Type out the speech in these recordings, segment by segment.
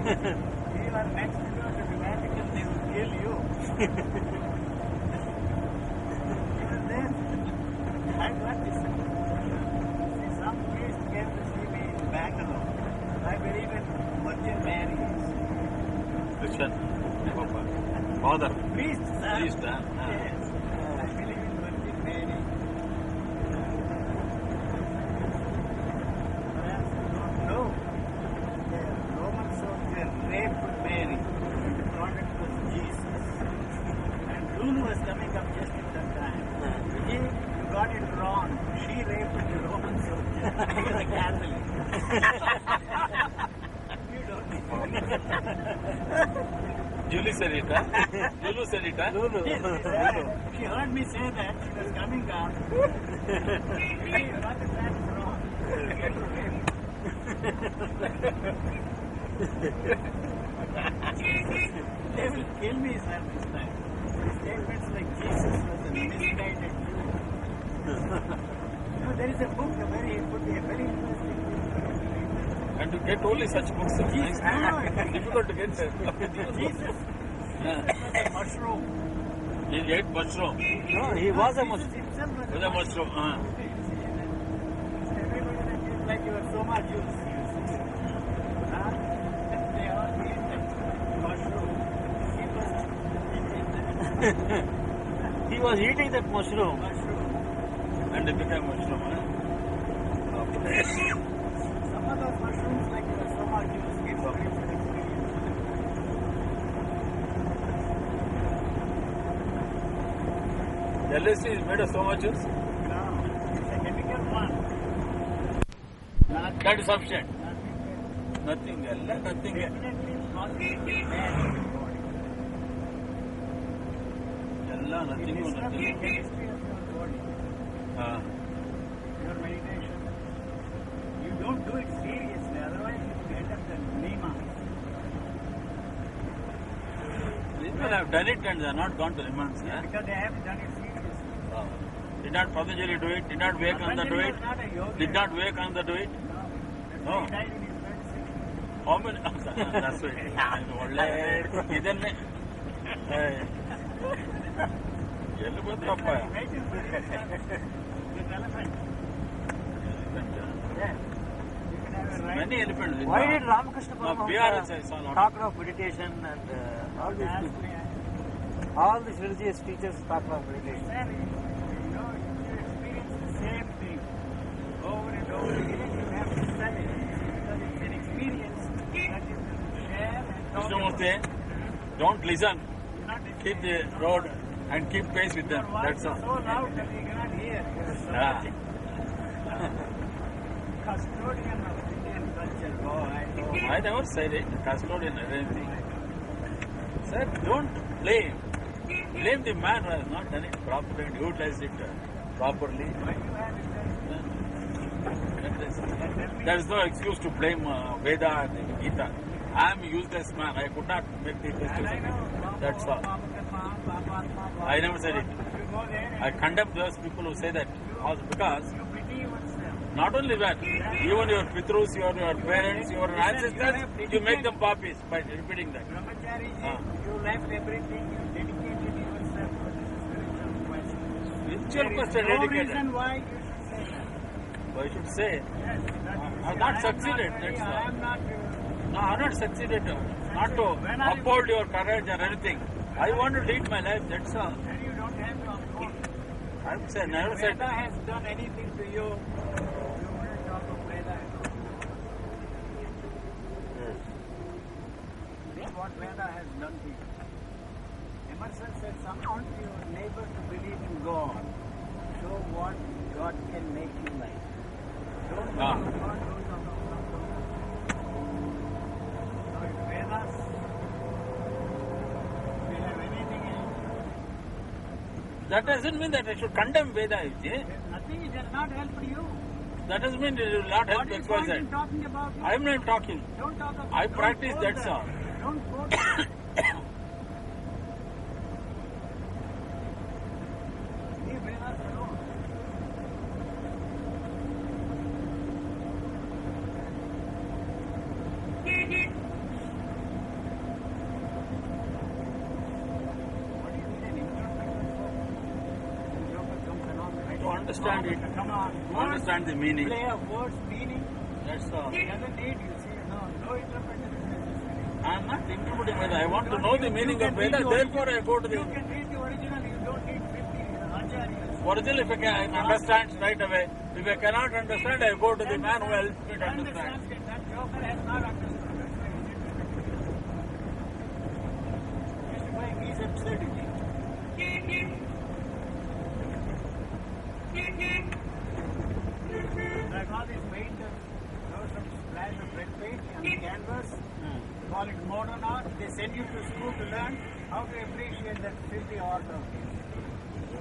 You are next to the Vatican, they will kill you. Even then, I got this. See, some priest came to see me in Bangalore. I believe in Virgin Mary. Christian. Father. Priest, sir. Priest, Yes. I believe in Virgin Mary. Perhaps you don't know. The Roman soldier raped Mary. The product was Jesus. And Lulu was coming up just at that time. You got it wrong. She raped the Roman soldier. He was a Catholic. You don't know. Julie said it, huh? Lulu said it, huh? Lulu. She heard me say that. She was coming out. She got the facts wrong. They will kill me, sir, this time. Statements like Jesus was a misguided Jew. There is a book, it would be a very interesting book. And to get only such books, it's nice. Difficult to get. Jesus was a mushroom. He ate mushroom. No, he was a Jesus Muslim. himself was Was a mushroom. Everybody that is like you are so much Jews. They all eat that mushroom. He was eating that mushroom. And they became mushroom, huh? Some of those mushrooms like you are so much Jews give spiritual experience. LSD is made of so much juice. No, it's a chemical one. That is sufficient. Nothing else. Nothing else. Nothing else. Definitely causes bad in the body. Nothing It else. disrupts the chemistry of your body. Your meditation. You don't do it seriously, otherwise you will end up the Lima. People have done it and they have not gone to imams. Yeah? Because they haven't done it seriously. Did not Patanjali do it? Did not Vivekananda do it? Patanjali was not a yogi. Did not Vivekananda do it? No. No. He died in his 26. How many? That's right. ಒಳ್ಳೆ ಇದನ್ನೇ ಎಲ್ಲಿ ಬಂದ್ರಪ್ಪ Imagine this elephant. Yeah. You can have a ride. Many elephants. Why did Ramakrishna BRS I saw Paramahansa lot. talk of meditation and all these Ask things? me, All these religious teachers talk about meditation. sir, you experience the same thing over and over again. You have to study it because it's an experience that you can share and talk about. Krishnamurti, don't listen. You're not Keep the road and keep pace with Your them. voice That's is all. so loud that you cannot hear. You're so Ah. custodian of Indian culture. I never said it. Custodian or anything. Sir, don't blame. Blame the man who has not done it properly and utilized it properly. Why you have it? There is no excuse to blame Veda and Gita. I am a useless man. I could not make the And I justice. know. That's all. I never said it. You go there and I condemn those people who say that also because you pity yourself. not only that, even your pitrus, your parents, your ancestors, you make them poppies by repeating that. Brahmachari ji, Ah. you left everything, you dedicated yourself for this spiritual quest. Spiritual There quest is are no dedicated. reason why you should say that. I should say, Yes, that is, I've not I am succeeded, Not that's ready, all. I am not. no, I have not succeeded not to When are you- uphold your courage or anything. I want to lead my life, that's all. And you don't have to uphold. I never said Veda has done anything to you. You wouldn't talk of Veda. Think what Veda has done to you. Emerson said, somehow to your neighbor to believe in God. Show what God can make you like. Don't Ah. know God, don't know God. So if Vedas will have anything else, that doesn't mean that I should condemn Veda. there's nothing, it has not helped you. That doesn't mean it will not help What is XYZ. point in talking about it? I am not talking. Don't talk about I don't practice, quote that's them. all. Don't quote them. Leave Vedas alone. understand it. Come on. Understand the meaning. Play of words, meaning. That's all. He doesn't need you. See, no interpretation is necessary. I'm not interpreting Veda. I want to know the meaning of can read Veda. the Therefore, I go to You the can read the original. You don't need 50 acharyas. original. If I can understand right away. If I cannot understand, I go to the man who helps me to understand. That joker has not understood. That's why he's interpreting. Justifying his absurdity. Like all these painters, some splash of red paint on the canvas, call it modern art. They send you to school to learn how to appreciate that filthy art of his.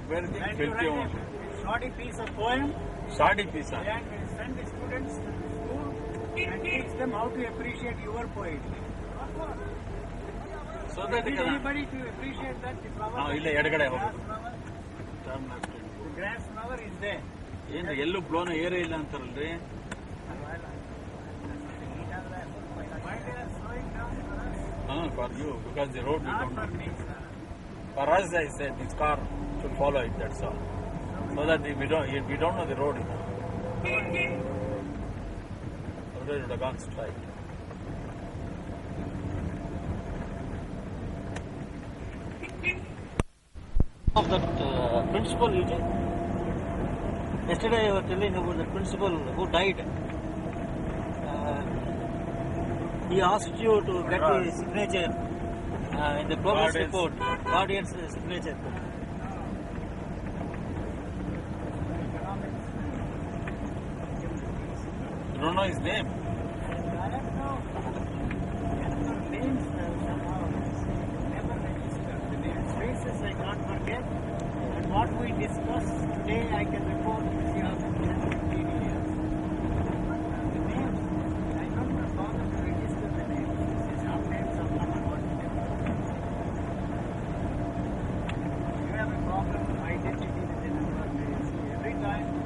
Where is the And you filthy write one? a shoddy piece of poem, Sadi pizza. and send the students to the school and teach them how to appreciate your poetry. So that they Did can. anybody to appreciate that? The flower, ಇಲ್ಲ ಎಡಗಡೆ grass ಹೋಗೋದು. flower, Turn left. the grass flower is there. ಏನು ಎಲ್ಲೂ ಬ್ಲೋನ ಏರೇ ಇಲ್ಲ ಅಂತಾರಲ್ರಿ. Why they are slowing down for us? For you, because the road we Not don't for know. me, sir. For us, I said this car should follow it. That's all. So that we don't know the road. Otherwise, it would have gone straight. Of that principal, you did. Yesterday you were telling about the principal who died. He asked you to get the signature in the progress Guardian's. report. Guardian's signature. You don't know his name. I don't know. Names somehow never registered. The names, faces I can't forget. And what we discussed today, I can report to the other 15 years. But the names, I don't bother to register the names. Some names are not important. You have a problem with identity with the number of names. Every time you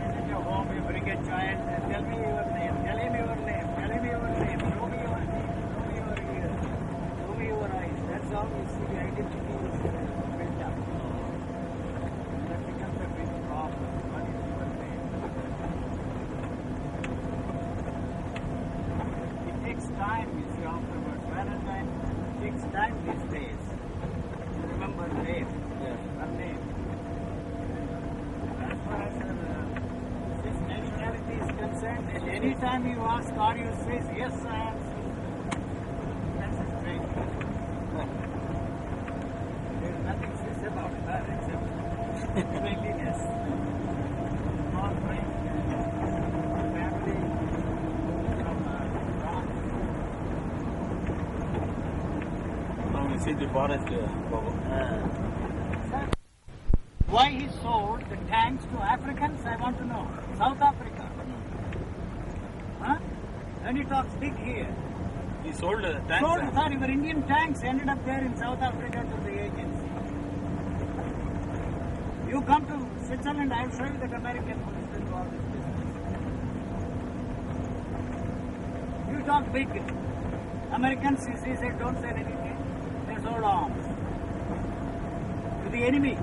visit your home, you bring a child and tell me your name, tell him your name, tell him your name, show me your name, show me your ears, show me your eyes. That's how you see the identity is built up. That becomes a big problem. What is your name? It takes time, you see, afterwards. Valentine takes time these days. Remember the name, her name. As far as this nationality is concerned, at any time you ask, are you Swiss? Yes, I am Swiss. That's a strange thing. There's nothing Swiss about her except cleanliness. Small French family from France. Now we see the forest. Babu. Why he sold the tanks to Africans, I want to know. South Africa. Huh? And he talks big here. He sold tanks. Sold, sir, your Indian tanks ended up there in South Africa to the agency. You come to Switzerland, I'll show you that American police will do all this business. You talk big. Americans, you see, said don't sell anything. They sold arms to the enemy.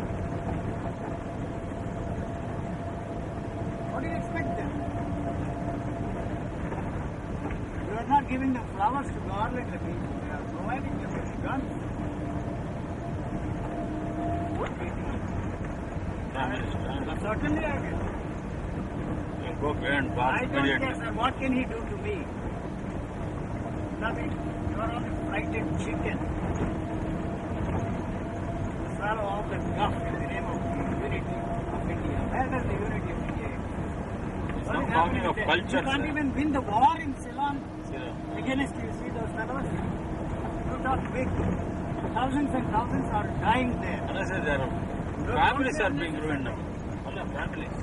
What do you expect them? You are not giving them flowers to garland the people. You are providing them with guns. Certainly I will. Go beyond I bars don't care, immediately. sir. What can he do to me? Nothing. You are only frightened chicken. Swallow off the guff in the name of unity of India. Where does the unity of India exist? What not is talking happening of there? culture, You can't sir. even win the war in Ceylon Yeah. against you. See those fellows? You talk big. Thousands and thousands are dying there. Unless there are families are being ruined now. All are families.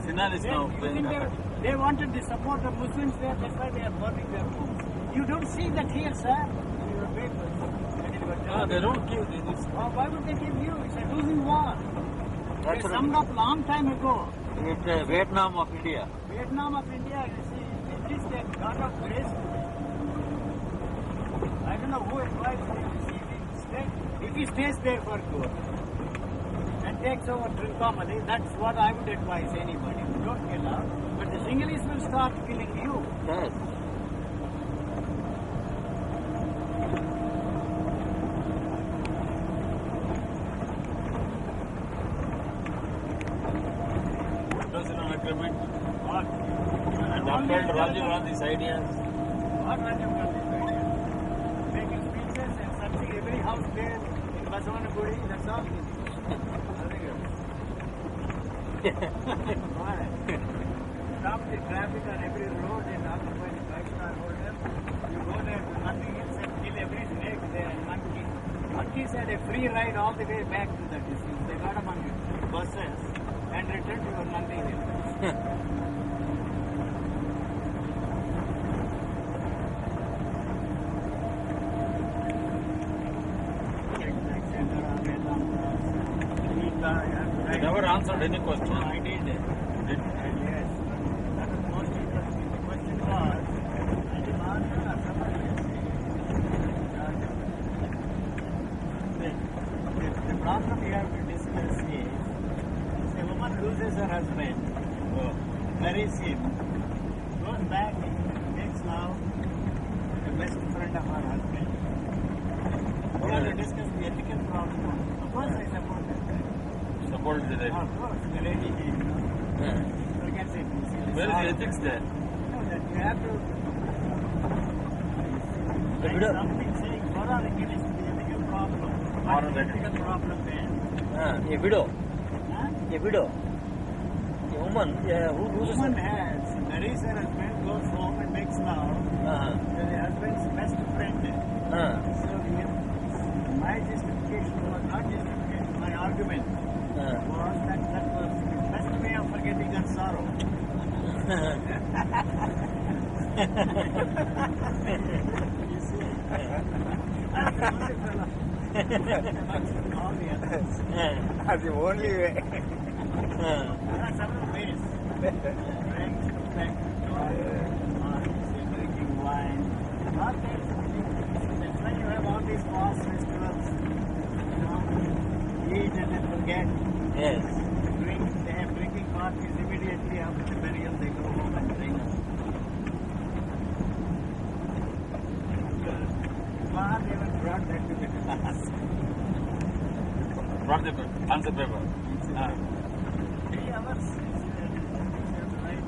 Sinal is now You playing think that. they wanted the support of Muslims there, that's why they are burning their homes. You don't see that here, sir, in your papers. And in your They don't give this. Why would they give you? It's a losing war. They That's summed up long time ago. It's Vietnam of India. Vietnam of India, you see, at least they got up grace. I don't know who advised him. You see, if he stays there for good, and takes over Trincomalee, that's what I would advise anybody. Don't kill out. But the Sinhalese will start killing you. Yes. Those in an agreement What? and upheld Rajiv Gandhi's ideas. What Rajiv Gandhi's idea? Making speeches and searching every house there in Basavanagudi, that's all. Nothing else. Why? Stop the traffic on every road and occupy the 5-star hotel. You go there, do nothing else and kill every snake there and monkey. Monkeys had a free ride all the way back to the district. They got among buses and returned to Nandi Hills. He never answered any question. I did. Did- Yes. That was most interesting. The question was, the problem we have to discuss is, a woman loses her husband, marries him, goes back and makes love the best friend of her husband. We have to discuss the ethical problem. Of course, I support that. Supported the Of course, the lady, forgets it. Where is the ethics there? No, that you have to write something saying for or against the ethical problem. What is the ethical problem then? A widow. Huh? A widow. A woman who loses Woman has, marries her husband, goes home and makes love to the husband's best friend. So my justification was not justification, my argument was that that was the best way of forgetting her sorrow. You see? That's the only fellow. All the others. That's the only way. There are several ways. Drinks, respect, drinking wine, all kinds of things. That's why you have all these fast festivals. Eat and then forget. Yes. Drink, they have drinking parties immediately after the burial, they go home and drink. God even brought that to the class. Brought the answer paper. 3 hours. Right.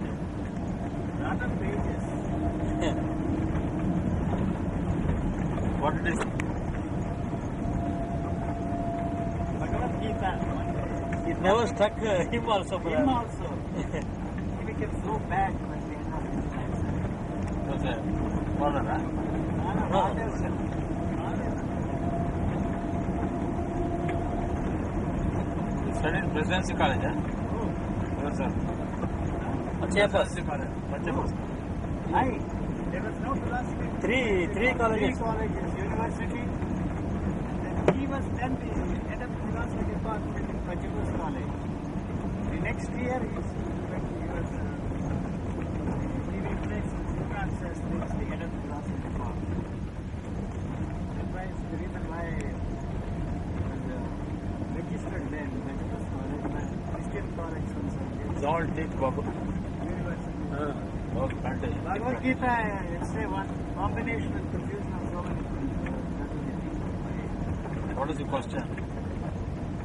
Lot of pages. What it is? Bhagavad Gita. It never struck him also. Him perhaps. also. He became so bad when they had his cancer. Was a father, huh? He studied in Presidency College, huh? Yes, sir. Presidency College. Aye. There was no philosophy. Three colleges. 3 colleges, university. And then he was then the head of the philosophy department in Pachibus College. The next year he was leaving place in Francis, the head of the philosophy department. That was the reason why he was registered there in Pachibus College, but Christian college also. It's all take Babu. University. Oh, plantation. Bhagavad Gita, it's a one combination and confusion of so many things. What is the question?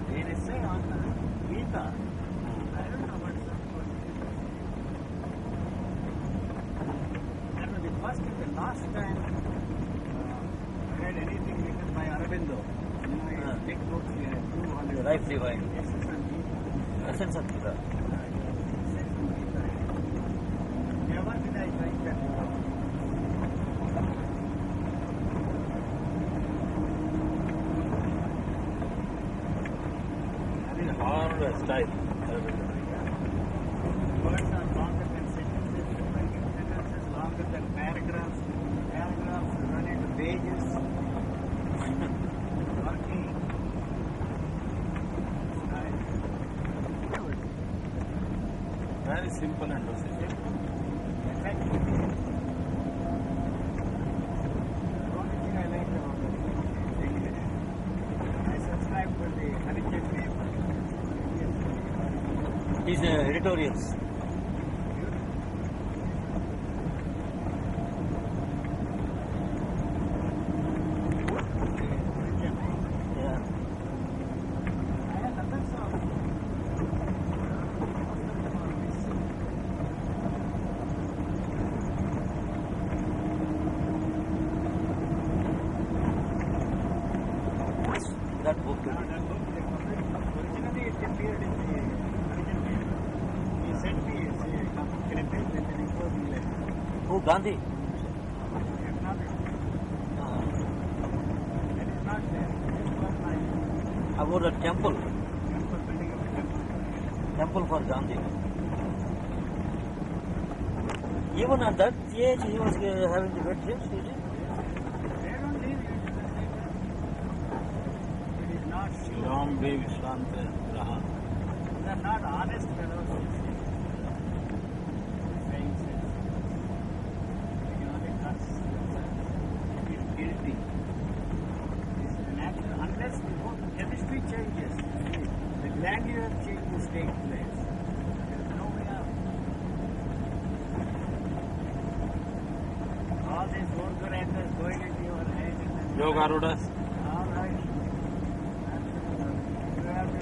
An essay on the Gita. I don't know what's that called. That was the first and the last time I read anything written by Aurobindo. His big books, he had 200. The Life Divine. Essays on Gita. Essence of Gita. Essays on Gita. Never did I write that book. Very hard style. Words are longer than sentences, making sentences longer than paragraphs. Paragraphs run into pages. Working. Style. Very simple and lucid. Effective. The only thing I like about it is I subscribe for the Harijan paper. His editorials. Yeah. That book. Originally it appeared in the original paper. He sent me a clip with an enclosing letter. Who, Gandhi? It is not there. Just one line. About the temple. Temple, building of a temple. Temple for Gandhi. Even at that age, he was having the wet dreams, is it? They don't leave you to the same way. It is not sure. Ram be Vishranta Raha. They are not honest fellows. Saying sense. They can only curse themselves. Feel guilty. This is natural. Unless the whole chemistry changes, the glandular changes take place. There is no way out. All these Gorgoratas going into your head and then Yogarudas. all right. Absolutely. You have to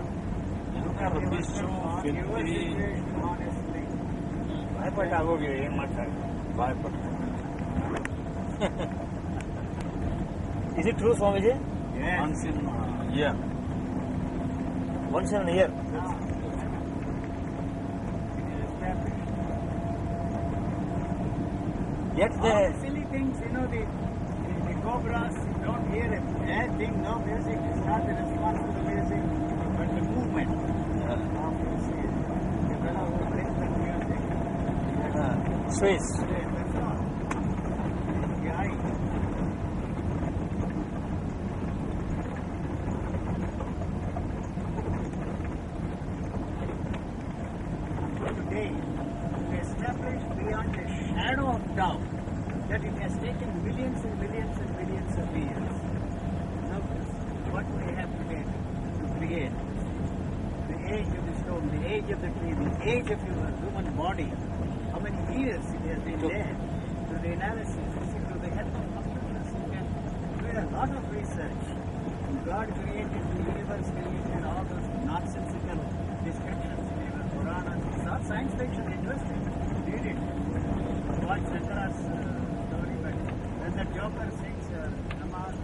look at Rubbish, yourself on your filthy. situation honestly. ಭಯಪಟ್ಟು ಆಗೋಗಿ ಏನು ಮಾಡ್ತಾರೆ Biped. Is it true, Swamiji? Yes. Once in a year. Once in a year. Now, it is established. Yet All they. the silly things, the cobras, you don't hear a bad thing, no music is not the response to the music, but the movement of the music. The fellow who brings the music. Swiss. That's all. The eye. Today, we established beyond a shadow of doubt that it has taken millions and millions and millions of years. Now, what we have today to create, the age of the stone, the age of the tree, the age of your human body, how many years it has been there, to the analysis, to the help of computers, you can do a lot of research. God created the universe, created all those nonsensical descriptions in the Puranas. It's not science fiction, interesting. Read it. Watch Shankara's story, but when the Joker sings Namas,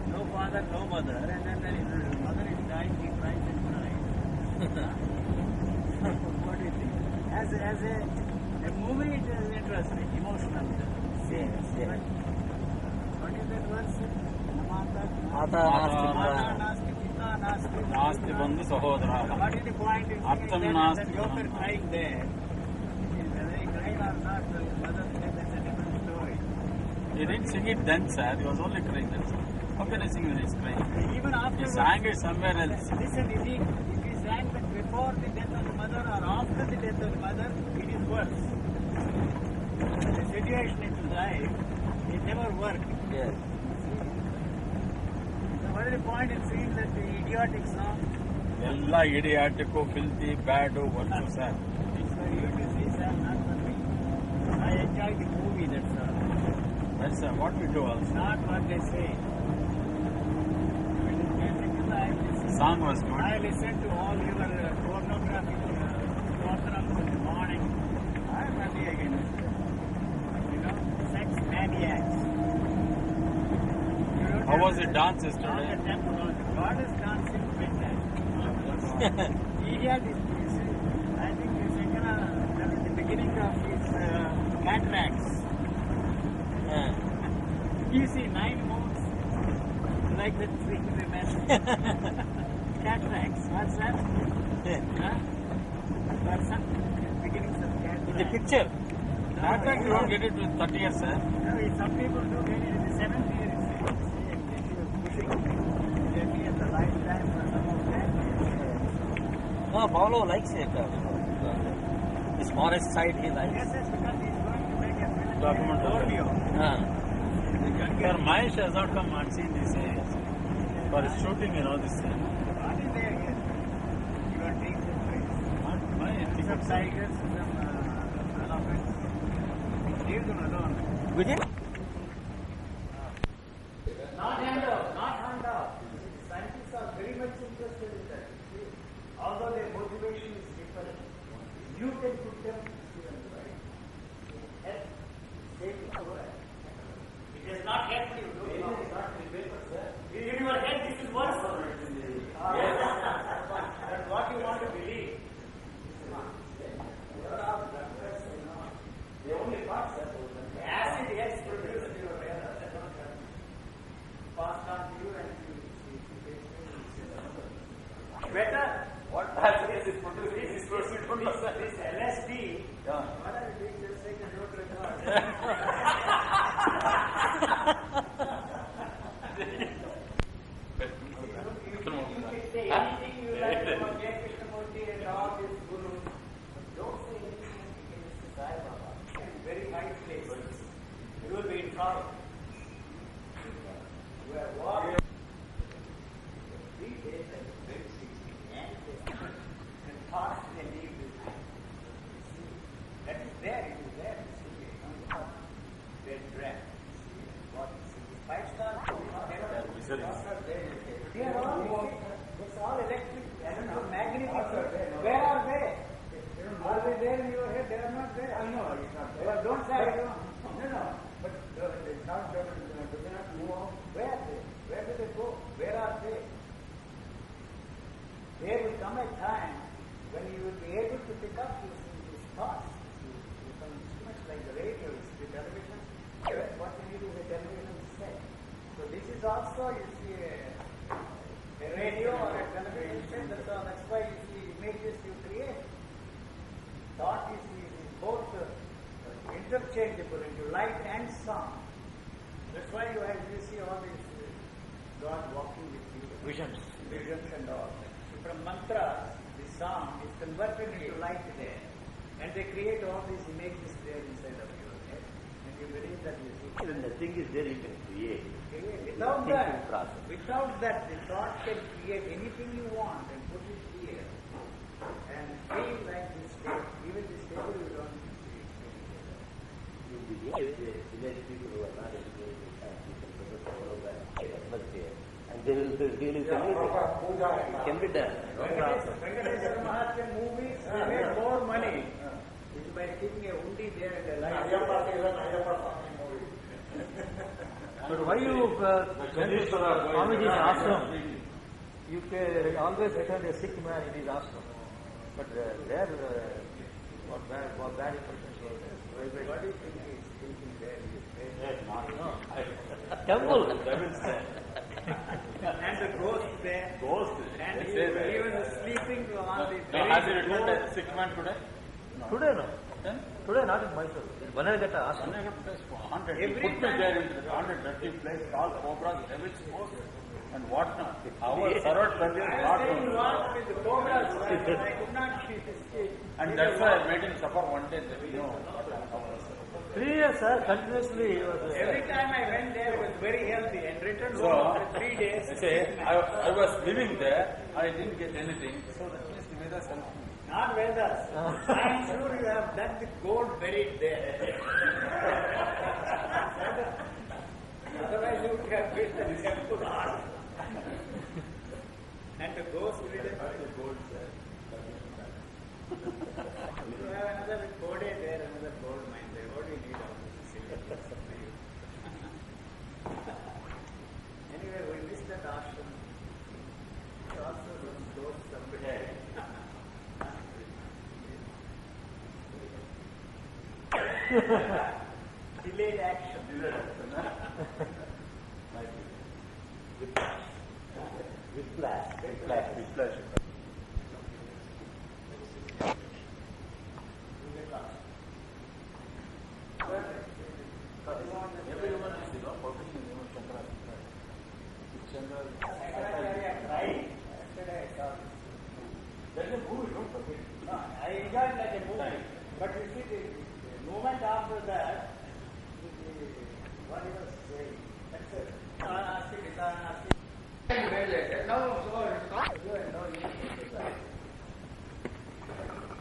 no father, no mother, and then the mother is dying, he cries and cries. What do you think? As a movie, it is interesting, emotional. Yes, yes. But what is that verse? Namata, Mata Mata Mata nasti, Pita nasti. Nasti Bandhu Sahodara. What is the point in Artham saying that nasti the Joker Bandhu. crying there? Whether he cried or not, the mother said that's a different story. He didn't sing it then, sir. He was only crying. That's all. How can I sing when he's crying? Even after He sang it somewhere else. Listen, if he sang that before the death of the mother or after the death of the mother, it is worse. The situation in his life, it never worked. Yes. So what is the point in saying that the idiotic song? ಎಲ್ಲ idiotic filthy bad virtue sir It's for you to see, sir, not for me. I enjoy the movie, that's all. That's what we do also Not what they say. Song was good I listen to all your pornographic programs in the morning. I'm really against it. You know, sex maniacs. You don't How have was to- the dance all yesterday? the temple, all the goddess dancing midnight. Idiot is, I think it's the beginning of his cataracts. Yeah. You see 9 moons like the three women. Cataracts, what's that? Huh? That's some beginnings of cataracts. In the picture. Cataract you don't get it with 30 years, sir. No, some people do get it in the 7th year. It's pushing. Maybe at the lifetime for some of them. No, Paulo likes it. His forest side he likes. Yes, yes, because he's going to make a film. Documentary. Borneo. Sir, Mahesh has not come and seen this area. For his shooting, this. What is there here? You are taking the place. tigers, some elephants. Leave them alone. Vijay? Not hand out, not hand out. Scientists are very much interested in that. Although their motivation is different, you can put them right. Help. Save your head. It does not help you. No, it's not in paper, sir. In your head, this is worse. That's what you want to believe. The only part, sir, the acid gets produced in your head. Passed on to you and you better. What acid is produced? This LSD. What are you doing? Just take a note record. You can say anything you like about Krishnamurti and all these gurus. Don't say anything against the Sai Baba. In very high places. You will be in trouble. You have walked 3 days and very 60 and thought they leave behind. That is there, it is there. Their breath. What is it? 5-star. They are all, it's all electric, magnetic. Where are they? Are they there in your head? They are not there. I know, it's not there. Don't say I don't. No. But it's not there. Do they not move on? Where are they? Where do they go? Where are they? There will come a time when you will be able to pick up these thoughts. You become much like the radio, the television. What you need is a television set. So this is also, you see, a radio or a television set. That's why you see images you create. Thought is both interchangeable into light and sound. That's why you see all these God walking with you. Visions and all. So from mantras, the sound is converted into light there. And they create all these images there inside of your head. And you believe that you see. When the thing is there, you can create. Without that, the thought can create anything you want and put it here. And feel like this state. Even this table you don't see. You behave with village people who are not educated, people who follow that atmosphere. And they will really it can be done. Venkateswara Mahatma movies, they make more money. Is by keeping a undi there and a light. But why you went to Swamiji's ashram? You can always attend a sick man in his ashram. But there, what bad impressions were there? What do you think he's thinking there? Temple. And the ghost there. And he was even sleeping on the Has he returned a sick man today? Today no. Today not in Mysore. Bannerghatta ashram. Haunted. He put me there in the haunted dirty place, all cobras, devils, ghosts, and whatnot. Our Sarvat Sarjan got with the cobras, I could not escape. and that's why I made him suffer one day. 3 years, sir, continuously he was Every time I went there, it was very healthy and returned So, home after 3 days. I was living there, I didn't get anything. So that means the Vedas helped me. Not Vedas. I'm sure you have done the gold buried there. Otherwise you would have built the temple. And the ghost will have the gold there. You have another code there, another gold mine there. What do you need all this? Anyway, we missed that ashram. We also don't somebody. Delayed action. Whiplash. Everyone is, publishing Shankaracharya cried. Yesterday I saw this. That's a movie, don't forget. No, I enjoyed like a movie. But you see, the moment after that, what he was saying, that's it. No, so it's not.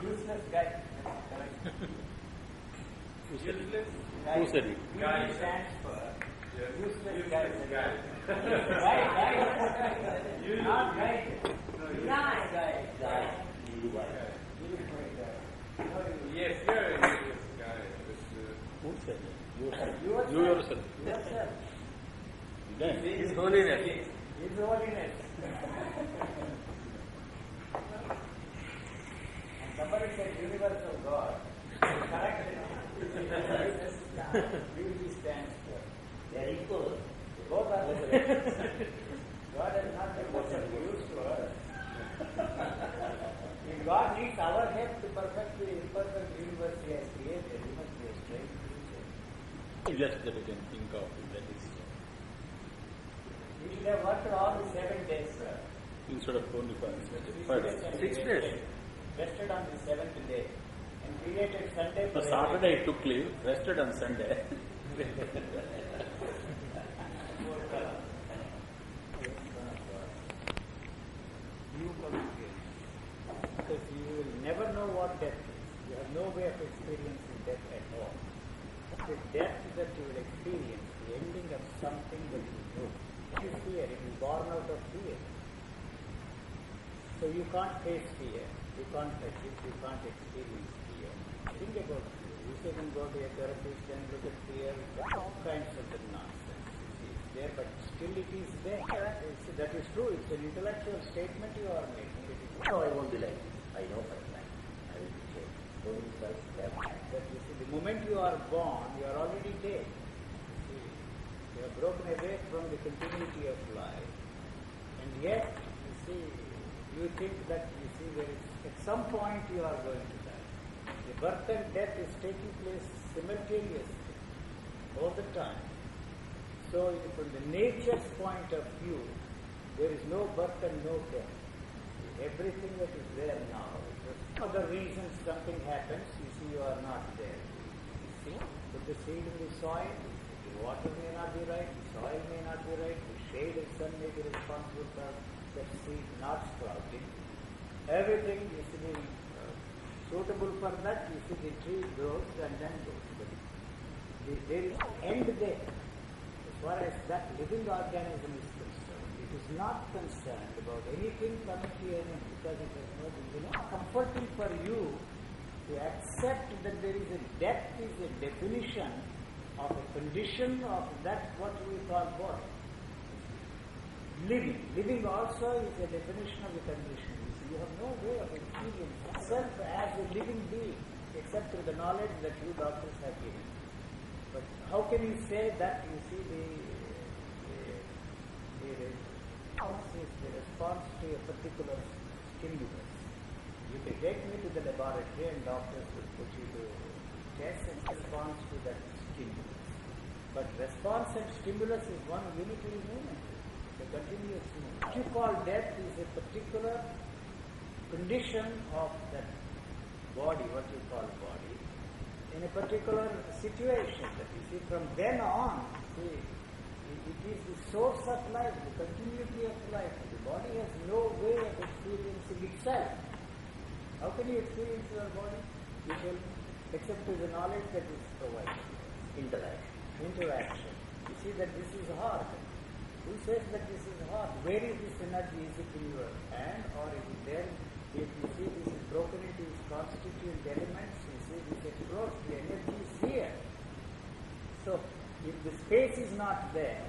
Useless guy. Who said it? Guy. Who said it? Guy stands for useless guy. Guy. Not guy. Guy. Yes, you're a useless guy. Who said it? You said it. Yourself. You yourself. Yourself. Then. His Holiness. His Holiness. And somebody said universal God. Correct it. Beauty stands for. They are equal. Both are the same. God has not been much of use to us. If God needs our help to perfect the imperfect universe He has created, He must be a strange creature. Just that you can think of it, that is. He should have worked all the 7 days, sir. Instead of only 5 days. 6 days. Rested on the 7th day and created Sunday for So Saturday he took leave, rested on Sunday. Because you will never know what death is. You have no way of experiencing death at all. The death that you will experience, the ending of something that you know. You fear, it is born out of fear. So you can't face fear, you can't touch it, you can't experience fear. Think about fear. You can go to a therapist and look at fear, all kinds of the nonsense. It's there, but still it is there. That is true, it's an intellectual statement you are making. It is No, I won't be like this. I know for a fact. I will be changed. Don't self-step. that you see, the moment you are born, you are already dead. You see, you are broken away from the continuity of life. And yet, you see, you think that, you see, there is, at some point you are going to die. The birth and death is taking place simultaneously, all the time. So, from the nature's point of view, there is no birth and no death. Everything that is there now, for other reasons something happens, you see you are not there. You see, put the seed in the soil, the water may not be right, the soil may not be right, the shade of sun may be responsible for that seed not sprouting. Everything is to be suitable for that, you see the tree grows and then goes. But there is end there. As far as that living organism is concerned, it is not concerned about anything coming to an end because it has no beginning. Comforting for you to accept that there is a death is a definition of a condition of that what we call body. Living also is a definition of a condition. You have no way of experiencing yourself as a living being except through the knowledge that you doctors have given. But how can you say that? You see the response to a particular stimulus. You can take me to the laboratory and doctors will put you to test and response to that stimulus. But response and stimulus is one unitary movement, a continuous movement. What you call death is a particular condition of that body, what you call body, in a particular situation. That you see, from then on, see, it is the source of life, the continuity of life. The body has no way of experiencing itself. How can you experience your body? You tell me, except through the knowledge that is provided. Interaction. You see that this is hard. Who says that this is hard? Where is this energy? Is it in your hand or is it there? If you see this is broken into its constituent elements, you see this explodes, the energy is here. So, if the space is not there,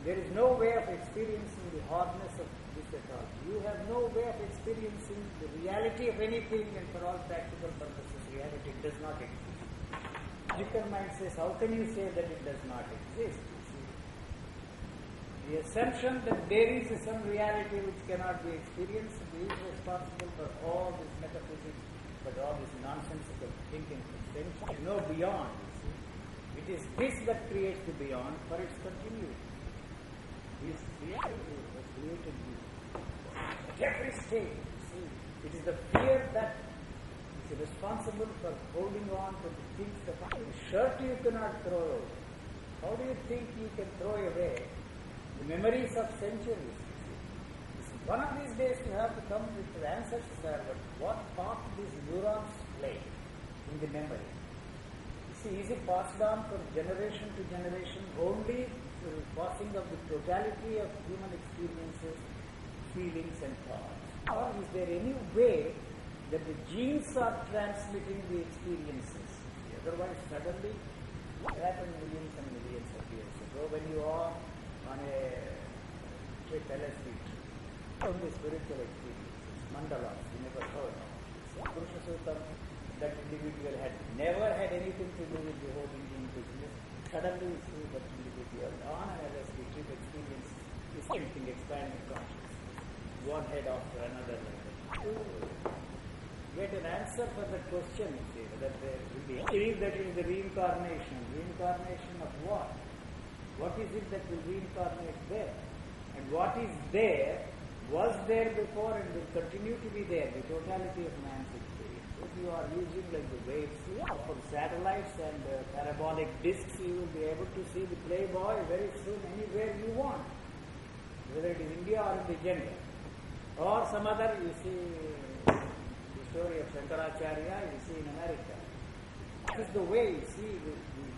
there is no way of experiencing the hardness of this at all. You have no way of experiencing the reality of anything, and for all practical purposes, reality does not exist. Logical mind says, how can you say that it does not exist? You see? The assumption that there is some reality which cannot be experienced is responsible for all this metaphysics, for all this nonsensical thinking. There is no beyond, you see. It is this that creates the beyond for its continuity. This reality has created you. At every stage, you see, it is the fear that is responsible for holding on to the things that the shirt you cannot throw away. How do you think you can throw away the memories of centuries? You see? It's One of these days you have to come with the answers, sir, but what part these neurons play in the memory? You see, is it passed on from generation to generation only through passing of the totality of human experiences, feelings and thoughts? Or is there any way that the genes are transmitting the experiences? Otherwise, suddenly, what happened millions and millions of years ago when you are on a trip, LSD trip, on the spiritual experiences, mandalas, you never heard of. Purusha Suttam, that individual had never had anything to do with the whole Indian business. Suddenly, you see that individual on an LSD trip experience is anything expanding consciousness, one head after another. Get an answer for the question, you see, whether there will be. Believe that it is the reincarnation. Reincarnation of what? What is it that will reincarnate there? And what is there was there before and will continue to be there, the totality of man's experience. If you are using like the waves for satellites and parabolic discs, you will be able to see the Playboy very soon anywhere you want, whether it is India or in the jungle or some other, you see, the story of Shankaracharya, you see in America. This is the way, you see,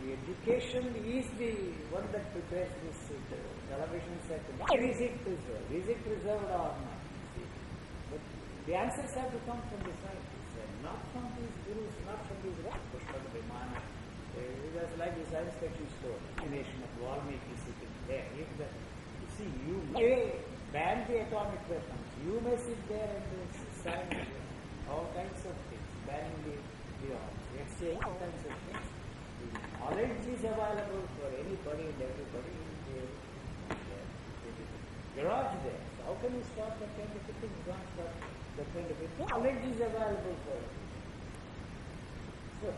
the education is the one that prepares this television set. Is it preserved? Is it preserved or not? See? But the answers have to come from the scientists, not from these gurus, not from these Pushpa Vimana. It was like the science fiction story. The nation of Valmiki sitting there. You see, you may ban the atomic weapons. You may sit there and sign all kinds of things, banning the arms, exchange all kinds of things. The knowledge is available for anybody and everybody. Garage there. So how can you stop that kind of a thing? You can't stop that kind of a thing. Knowledge is available for it. So,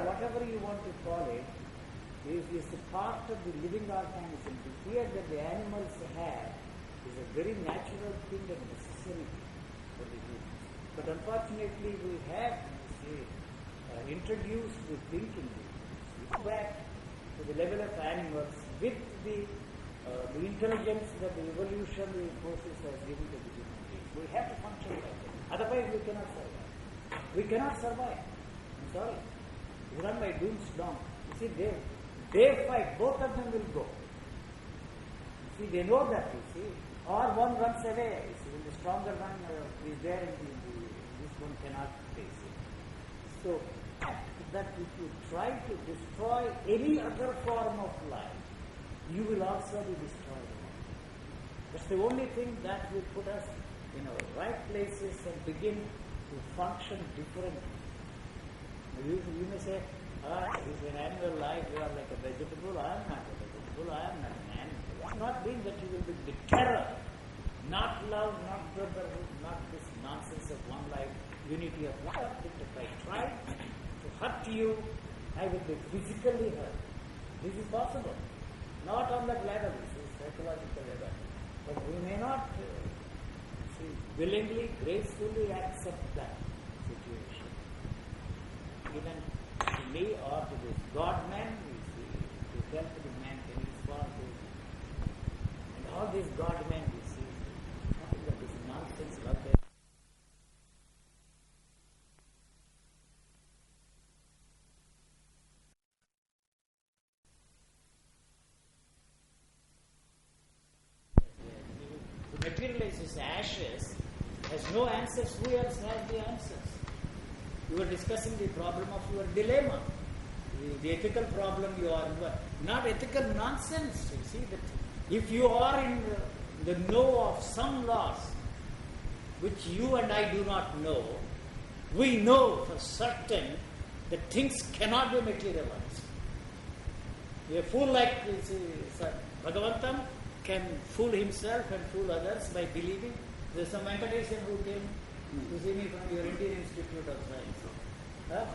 whatever you want to call it, is the part of the living organism. The fear that the animals have is a very natural thing and necessary for the humans. But unfortunately, we have introduced the thinking back to the level of animals with the intelligence that the evolutionary process has given to the human beings. We have to function like that. Otherwise, we cannot survive. We cannot survive. I'm sorry. It's run by Doomsday. You see, they fight. Both of them will go. You see, they know that, you see. Or one runs away. You see, when the stronger one is there, and this one cannot face it. So, that if you try to destroy any other form of life, you will also be destroyed. That's the only thing that will put us in our right places and begin to function differently. You may say, it's an animal life, you are like a vegetable. I am not a vegetable, I am not an animal. It's not being that you will be the terror, not love, not brotherhood, not this nonsense of one life, unity of life. If I try to hurt you, I will be physically hurt. This is possible. Not on that level, this is psychological level. But we may not willingly, gracefully accept that situation. Even to me or to this God-man, to help the man can respond to. And all these God-men, we see, nothing of this nonsense love there. Materializes ashes, has no answers. Who else has the answers? You were discussing the problem of your dilemma, the ethical problem you are in. Not ethical nonsense. You see that if you are in the know of some laws which you and I do not know, we know for certain that things cannot be materialized. A fool like Bhagavantam can fool himself and fool others by believing. There's some Venkateshan who came to see me from your Indian Institute of Science. Huh?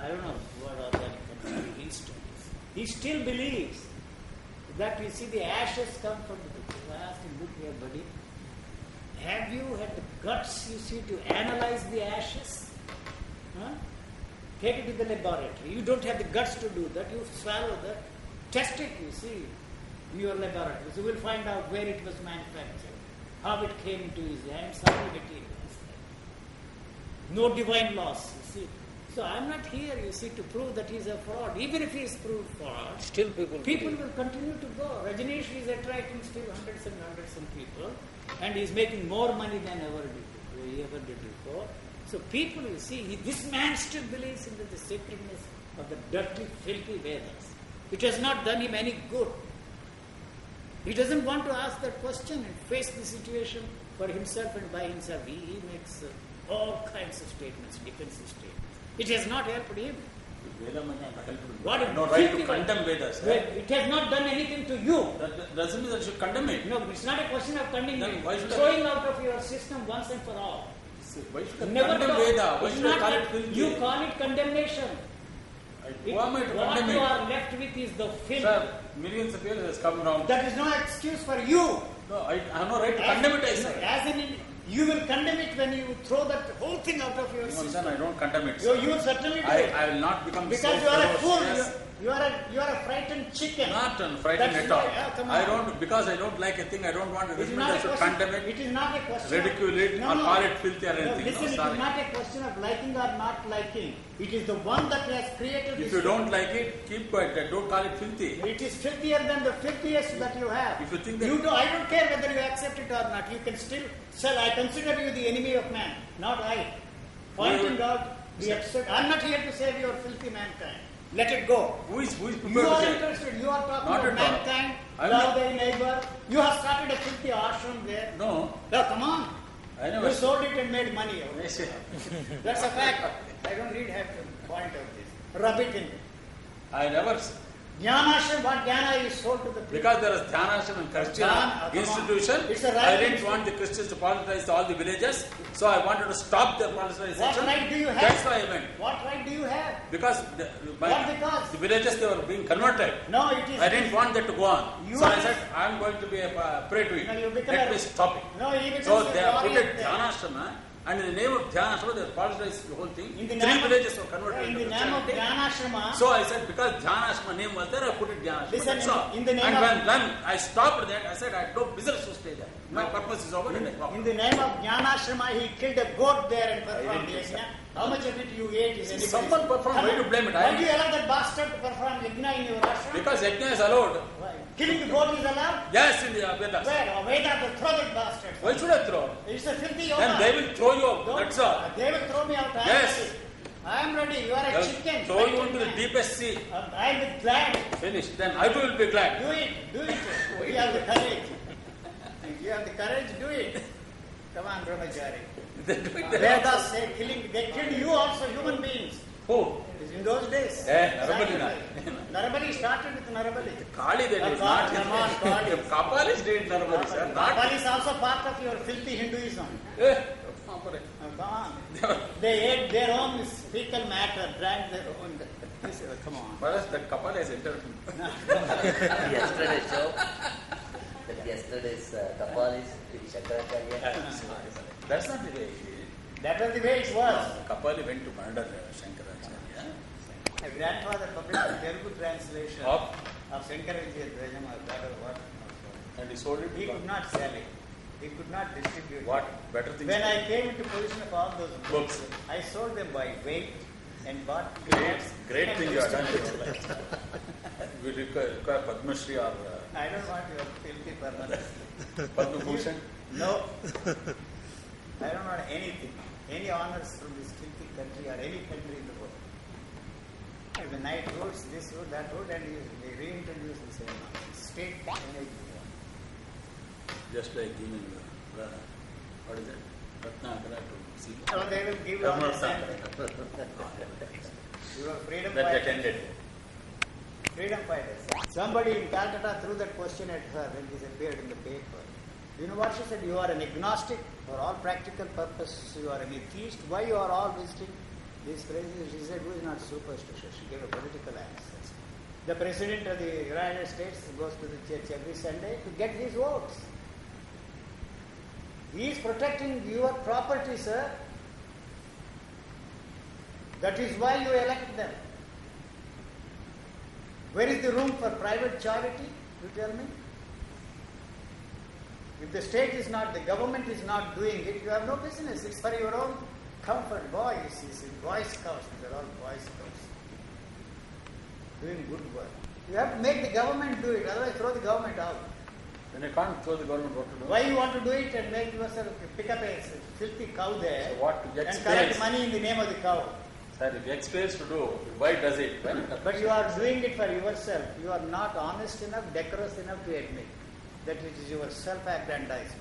I don't know what organic institute is. He still believes that you see the ashes come from the picture. I asked him, look here, buddy, have you had the guts, you see, to analyze the ashes? Huh? Take it to the laboratory. You don't have the guts to do that. You swallow that. Test it, you see, in your laboratory. So we'll find out where it was manufactured. how it came into his hands, how he materialized. No divine laws, you see. So I'm not here, you see, to prove that he's a fraud. Even if he is proved fraud, Still people will continue to go. Rajneesh is attracting still hundreds and people, and he's making more money than he ever did before. So people, you see, this man still believes in the sacredness of the dirty, filthy Vedas. It has not done him any good. He doesn't want to ask that question and face the situation for himself and by himself. He makes all kinds of statements, defensive statements. It has not helped him. What No right to condemn Vedas. It has not done anything to you. That doesn't mean that you should condemn it. No, it's not a question of condemning Then it. why should I- Throwing out of your system once and for all. Why should I Never condemn talk. Veda? Why It's should I not call that it filthy? you call it condemnation. Who am I to What condemn you it? are left with is the filth. Sir, millions of years has come around. That is no excuse for you. No, I have no right to condemn it, I say. You will condemn it when you throw that whole thing out of your Even system. then, I don't condemn it. You will certainly do it. I will not become Because so you are a fool. ferocious. You are a frightened chicken. Not frightened That's at all. why- come I on. don't, because I don't like a thing, I don't want to It is listen, not I a should question. condemn it, It is not a question. ridicule it, or call it filthy or anything. Listen, No, it sorry. is not a question of liking or not liking. It is the one that has created If this. you don't like it, keep quiet. Don't call it filthy. It is filthier than the filthiest that you have. If you think that- I don't care whether you accept it or not. You can still say, I consider you the enemy of man, not I. Pointing out the absurd. I'm not here to save your filthy mankind. Let it go. Who is You prepared are to say? interested. You are talking Not about at all. mankind. I'm Love not- thy neighbor. You have started a filthy ashram there. No, Now, come on. I never. You sold it and made money. Yes, yes. That's a fact. I don't need have to point out this. Rub it in. I never. Jnanashram, what jnana is sold to the people. Because there is Dhanashram and Christian Come on. institution, It's a right I didn't thing. want the Christians to politicize all the villages, so I wanted to stop their politicization. What right do you have? That's why I went. What right do you have? Because What because? the villages, they were being converted. No, it is. I didn't want that to go on. You So I are- said, I'm going to be a prey to it. No, you become Let a- me stop it. No, he becomes So a they have put warrior it there. Dhanashrama, and in the name of Dhanashrama, they politicized the whole thing. In the Three name of- villages were converted In into the name of Christianity. Jnanashrama. So I said, because Dhanashrama name was there, I put it Dhanashrama. Listen, That's all. in the name and of- when I stopped that, I said, I had no business to stay there. My purpose is over and I stopped. In the name of Jnanashrama, he killed a goat there and performed yajna. How much of it you ate is anybody's. Someone performed, why do you blame it? Why do you allow that bastard to perform yajna in your ashram? Because yajna is allowed. Why? Killing the goat is allowed? Yes, in the Vedas. Where? Vedas to throw that bastard. Why should I throw? It's a filthy yoga. Then they will throw you out. Don't- That's all. They will throw me out. Yes. I am ready. You are a They'll chicken. throw you fighting into the man. deepest sea. I will be glad. Finished. Then I too will be glad. Do it. Do it. You have the courage. If you have the courage, do it. Come on, Brahmachari. They do it. Vedas say killing. They killed you also, human beings. Who? In those days. Narabali na. Narabali started with Narabali. Kali that is not. Come on, Kali. If Kapal is doing Narabali, sir. Not. Kapal is also part of your filthy Hinduism. Eh, Come on. They ate their own fecal matter, drank their own. Come on. Whereas that Kapal has entered. Yesterday's show, that yesterday's Kapalis with Shankaracharya. That's not the way. That was the way it was. Kapali went to murder Shankaracharya. My grandfather published a Telugu translation Of? Shankaracharya Dvajam or that or what. And he sold it. He could not sell it. He could not distribute What it. better things? When I came into possession of all those books, Books. I sold them by weight and bought Great thing you have done. We require Padma Shri or I don't want your filthy permanence. Padma Bhushan. No. I don't want anything. Any honors from this filthy country or any country in the world. And the night roads, this road, that road, and they reintroduce the same nonsense. State energy. Just like giving what is it? At Nagarahole to see. Oh, they will give you all the same. You are freedom That fighters. attended. Freedom fighters. Somebody in Calcutta threw that question at her when this appeared in the paper. You know what she said? You are an agnostic for all practical purposes. You are an atheist. Why you are all visiting these places? She said, who is not superstitious? She gave a political answer. The President of the United States goes to the church every Sunday to get his votes. He is protecting your property, sir. That is why you elect them. Where is the room for private charity? You tell me. If the state is not, the government is not doing it, you have no business. It's for your own comfort. Boys, you see, Boy Scouts, they're all Boy Scouts. Doing good work. You have to make the government do it, otherwise throw the government out. When you can't throw the government, what to do? Why you want to do it and make yourself pick up a filthy cow there So what to and collect money in the name of the cow? Sir, if X fails to do, why does it? But you are doing it for yourself. You are not honest enough, decorous enough to admit that it is your self-aggrandizement.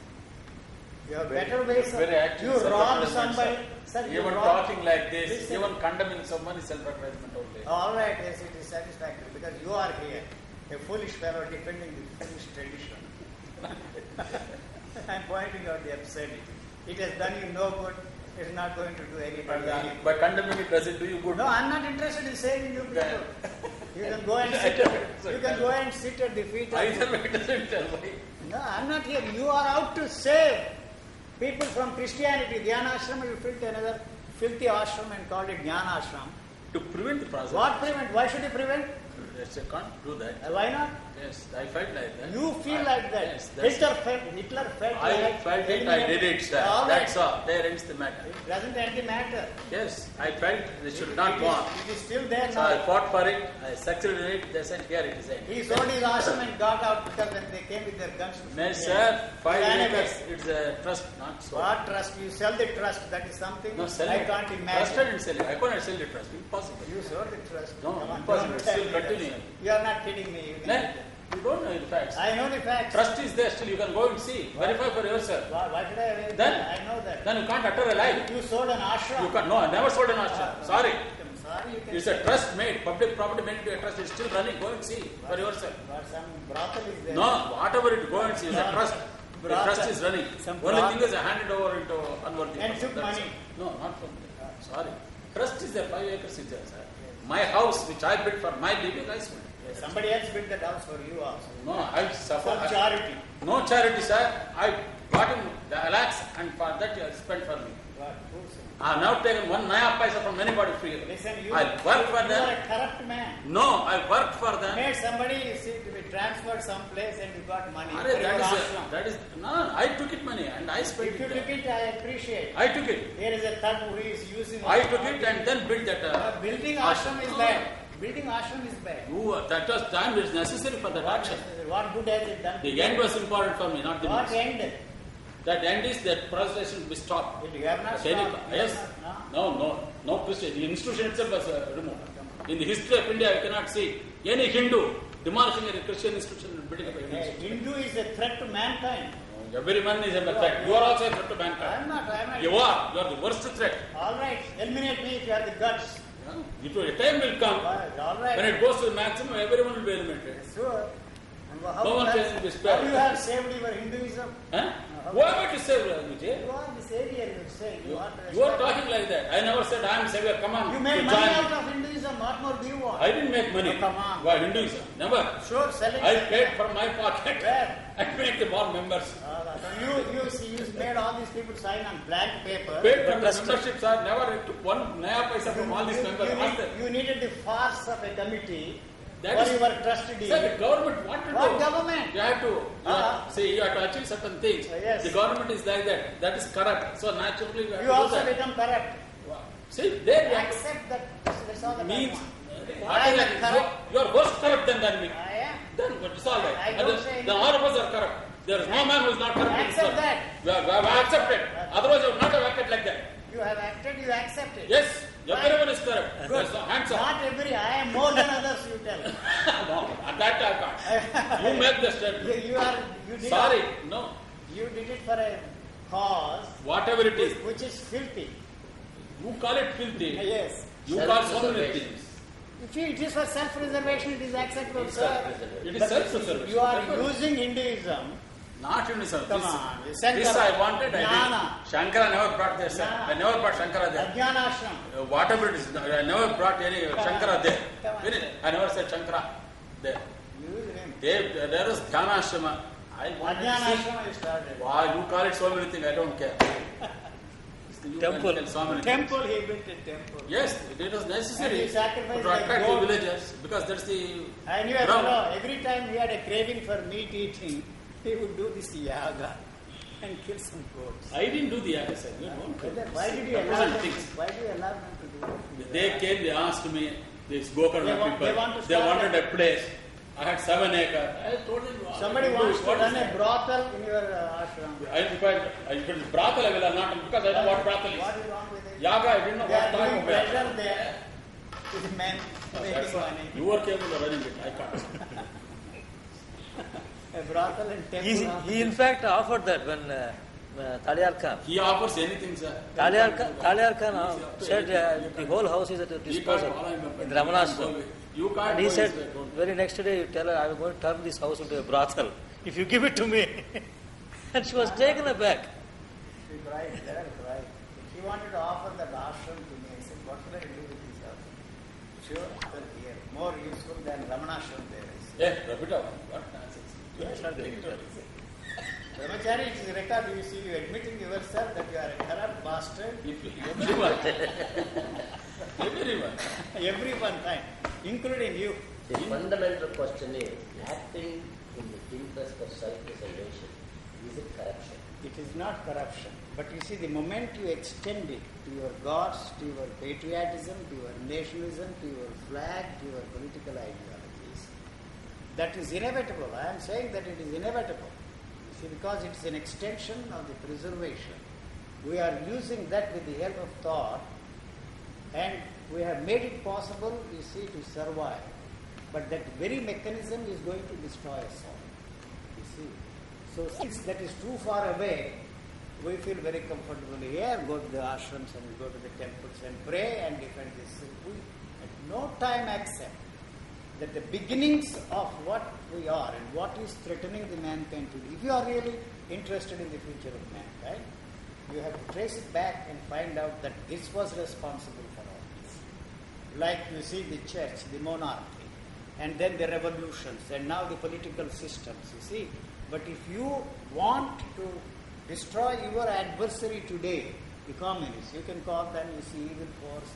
You have better ways of... Very active You rob self-aggrandizement, somebody... sir. Sir, you Even rob- talking like this, Listen. even condemning someone is self-aggrandizement only. All right, yes, it is satisfactory because you are here, a foolish fellow defending the foolish tradition. I am pointing out the absurdity. It has done you no good. It is not going to do anybody any good. By condemning it, does it do you good? No, I am not interested in saving you people. You can go and sit. You can go and sit at the feet of. Either way, it doesn't tell me. No, I am not here. You are out to save people from Christianity. Dhyana Ashram, you built another filthy ashram and called it Jnana Ashram. To prevent the process. What prevent? Why should you prevent? Yes, I can't do that. Why not? Yes, I felt like that. You feel like that. Yes, that's Hitler felt I like felt it, I did it, sir. All right. That's all. There ends the matter. It doesn't end the matter. Yes, I felt they should not go on. It is still there So I now. fought for it, I succeeded in it, they said, here it is. He sold his ashram and got out because when they came with their guns. No, sir, 5 He ran acres, away. it's a trust, not so. What trust? You sell the trust. That is something No, sell I it. can't Trust imagine. I didn't sell it. I couldn't sell the trust. Impossible. You sold the trust. No, Come on, impossible. don't It's tell still me that. continuing. You are not kidding me. No, you don't know the facts. I know the facts. Trust is there still, you can go and see. Verify for yourself. Why should I? Then- I know that. Then you can't utter a lie. You sold an ashram. You can't, no, I never sold an ashram. Sorry. I'm sorry. You can It's a trust made, public property made into a trust. It's still running. Go and see for yourself. But some brothel is there. No, whatever it, go and see. It's a trust. The Brothel. trust is running. Some Only brothel. thing is I handed over into unworthy. And person. took That's money. it. No, not from there. Sorry. Trust is there. 5 acres is there, sir. My house, which I built for my baby, I spent. Somebody else built that house for you also. No, I suffer. Some charity. No charity, sir. I got him the lakhs and for that he has spent for me. What? Who's it? I have now taken 1 naya paisa from anybody free. Listen, you, I worked for you them. are a corrupt man. No, I worked for them. Made somebody you see, to be transferred someplace and you got money. Are, for your ashram. that is, no, I took it money and I spent If you it. took it, I appreciate. I took it. Here is a thug who is using I took it and then built that. building ashram is bad. Building ashram is bad. That was time is necessary for that action. What good has it done? The end was important for me, not the What means. end? That end is that prostration will be stopped. You have not Any- stopped. yes. No? No Christian. The institution itself was removed. In the history of India, you cannot see any Hindu demolishing a Christian institution and building up a Hindu institution. Hindu is a threat to mankind. Every man is under threat. You are also a threat to mankind. I'm not. You are. You are the worst threat. All right. Eliminate me if you have the guts. A time will come All right. when it goes to the maximum, everyone will be eliminated. Sure. And how, No one you can have, be spared. how you have saved your Hinduism? Huh? Why would you say, Vijay? You are the savior, you say. You are talking like that. I never said I am savior. Come on. You made you money join out me. of Hinduism. What more do you want? I didn't make money. Oh, come on. Why Hinduism? Never. Sure, sell it. I paid from my pocket. Where? I made the more members. So you made all these people sign on blank paper. Paid from the memberships. I never took 1 naya paisa from all these members. Ask them. You needed the farce of a committee That for is- your trustee. Sir, the government what to do? What government? You have to Uh-huh. you have to achieve certain things. Yes. The government is like that. That is corrupt. So naturally you have You to also do that. become corrupt. See, there you have to Accept that. That's all that means I want. I am corrupt. you are worse corrupt than me. I am. Then it's all right. I don't say Then all of us are corrupt. There is no man who is not corrupt. in this Accept world. that. We have accepted. Otherwise, you would not have acted like that. You have acted, you accept it. Yes, Right. everyone is corrupt. Good. So, hands up. Not every, I am more than others, you tell. No, at that I can't. You make the statement. You did Sorry, it. no. You did it for a cause Whatever it is, which is filthy. you call it filthy. Yes. You call so many Self-preservation. things. If it is for self-preservation, it is acceptable, sir. Self-preservation. It is But self-preservation. You are Never. using Hinduism. Not in this. Come on. This Shankara. I wanted. I Jnana. did. Shankara never brought this. Jnana. I never brought Shankara there. Ajnana Ashram. Whatever it is, I never brought any Shankara there. Come on. Finish. I never said Shankara there. Use him. There is Dhyana Ashrama. I wanted Ajnana to see. Ashram is started. Why you call it so many things? I don't care. You can tell so many things. Temple, he built a temple. Yes, it was And necessary he sacrificed to like attract goat. the villagers because that's the I knew a ground. fellow, every time he had a craving for meat eating, he would do this yaga. and kill some goats. I didn't do the yaga, sir. You don't. Why did you allow them? Why do you allow them to do it? They came, they asked me, these Gokarna people, They want to they start wanted a place. I had 7 acres. I told them, Somebody wants to run a brothel in your ashram. if it's brothel, I will not, because I know what brothel is. What is wrong with it? Yaga, I didn't know They what are type doing of pleasure there to the men making money. You are capable of running it, I can't. A brothel and temple. He in fact offered that when Taliyar Khan. He offers anything, sir. Taliyar Khan said the whole house is at your disposal in Ramanashram. You can't And he go said, this way, don't. very next day, you tell her, I am going to turn this house into a brothel if you give it to me. And she was taken aback. She's right, they're right. She wanted to offer that ashram to me. I said, what should I do with this ashram? Sure, sir, here. More useful than Ramanashram there. I said. Yeah, rub it out. What nonsense. Yes, sir, take it out. Brahmachari, it is record, you see, you admitting yourself that you are a corrupt bastard. Everyone. Everyone. Every one time, including you. The fundamental question is, acting in the interest of self-preservation, is it corruption? It is not corruption. But you see, the moment you extend it to your gods, to your patriotism, to your nationalism, to your flag, to your political ideologies, that is inevitable. I am saying that it is inevitable. You see, because it is an extension of the preservation. We are using that with the help of thought, and we have made it possible, you see, to survive. But that very mechanism is going to destroy us all. You see. So since that is too far away, we feel very comfortable here, go to the ashrams and go to the temples and pray and defend this. We at no time accept that the beginnings of what we are and what is threatening the mankind today. If you are really interested in the future of mankind, you have to trace it back and find out that this was responsible for all this. Like you see the church, the monarchy, and then the revolutions, and now the political systems, you see. But if you want to destroy your adversary today, the communists, you can call them, you see, evil force,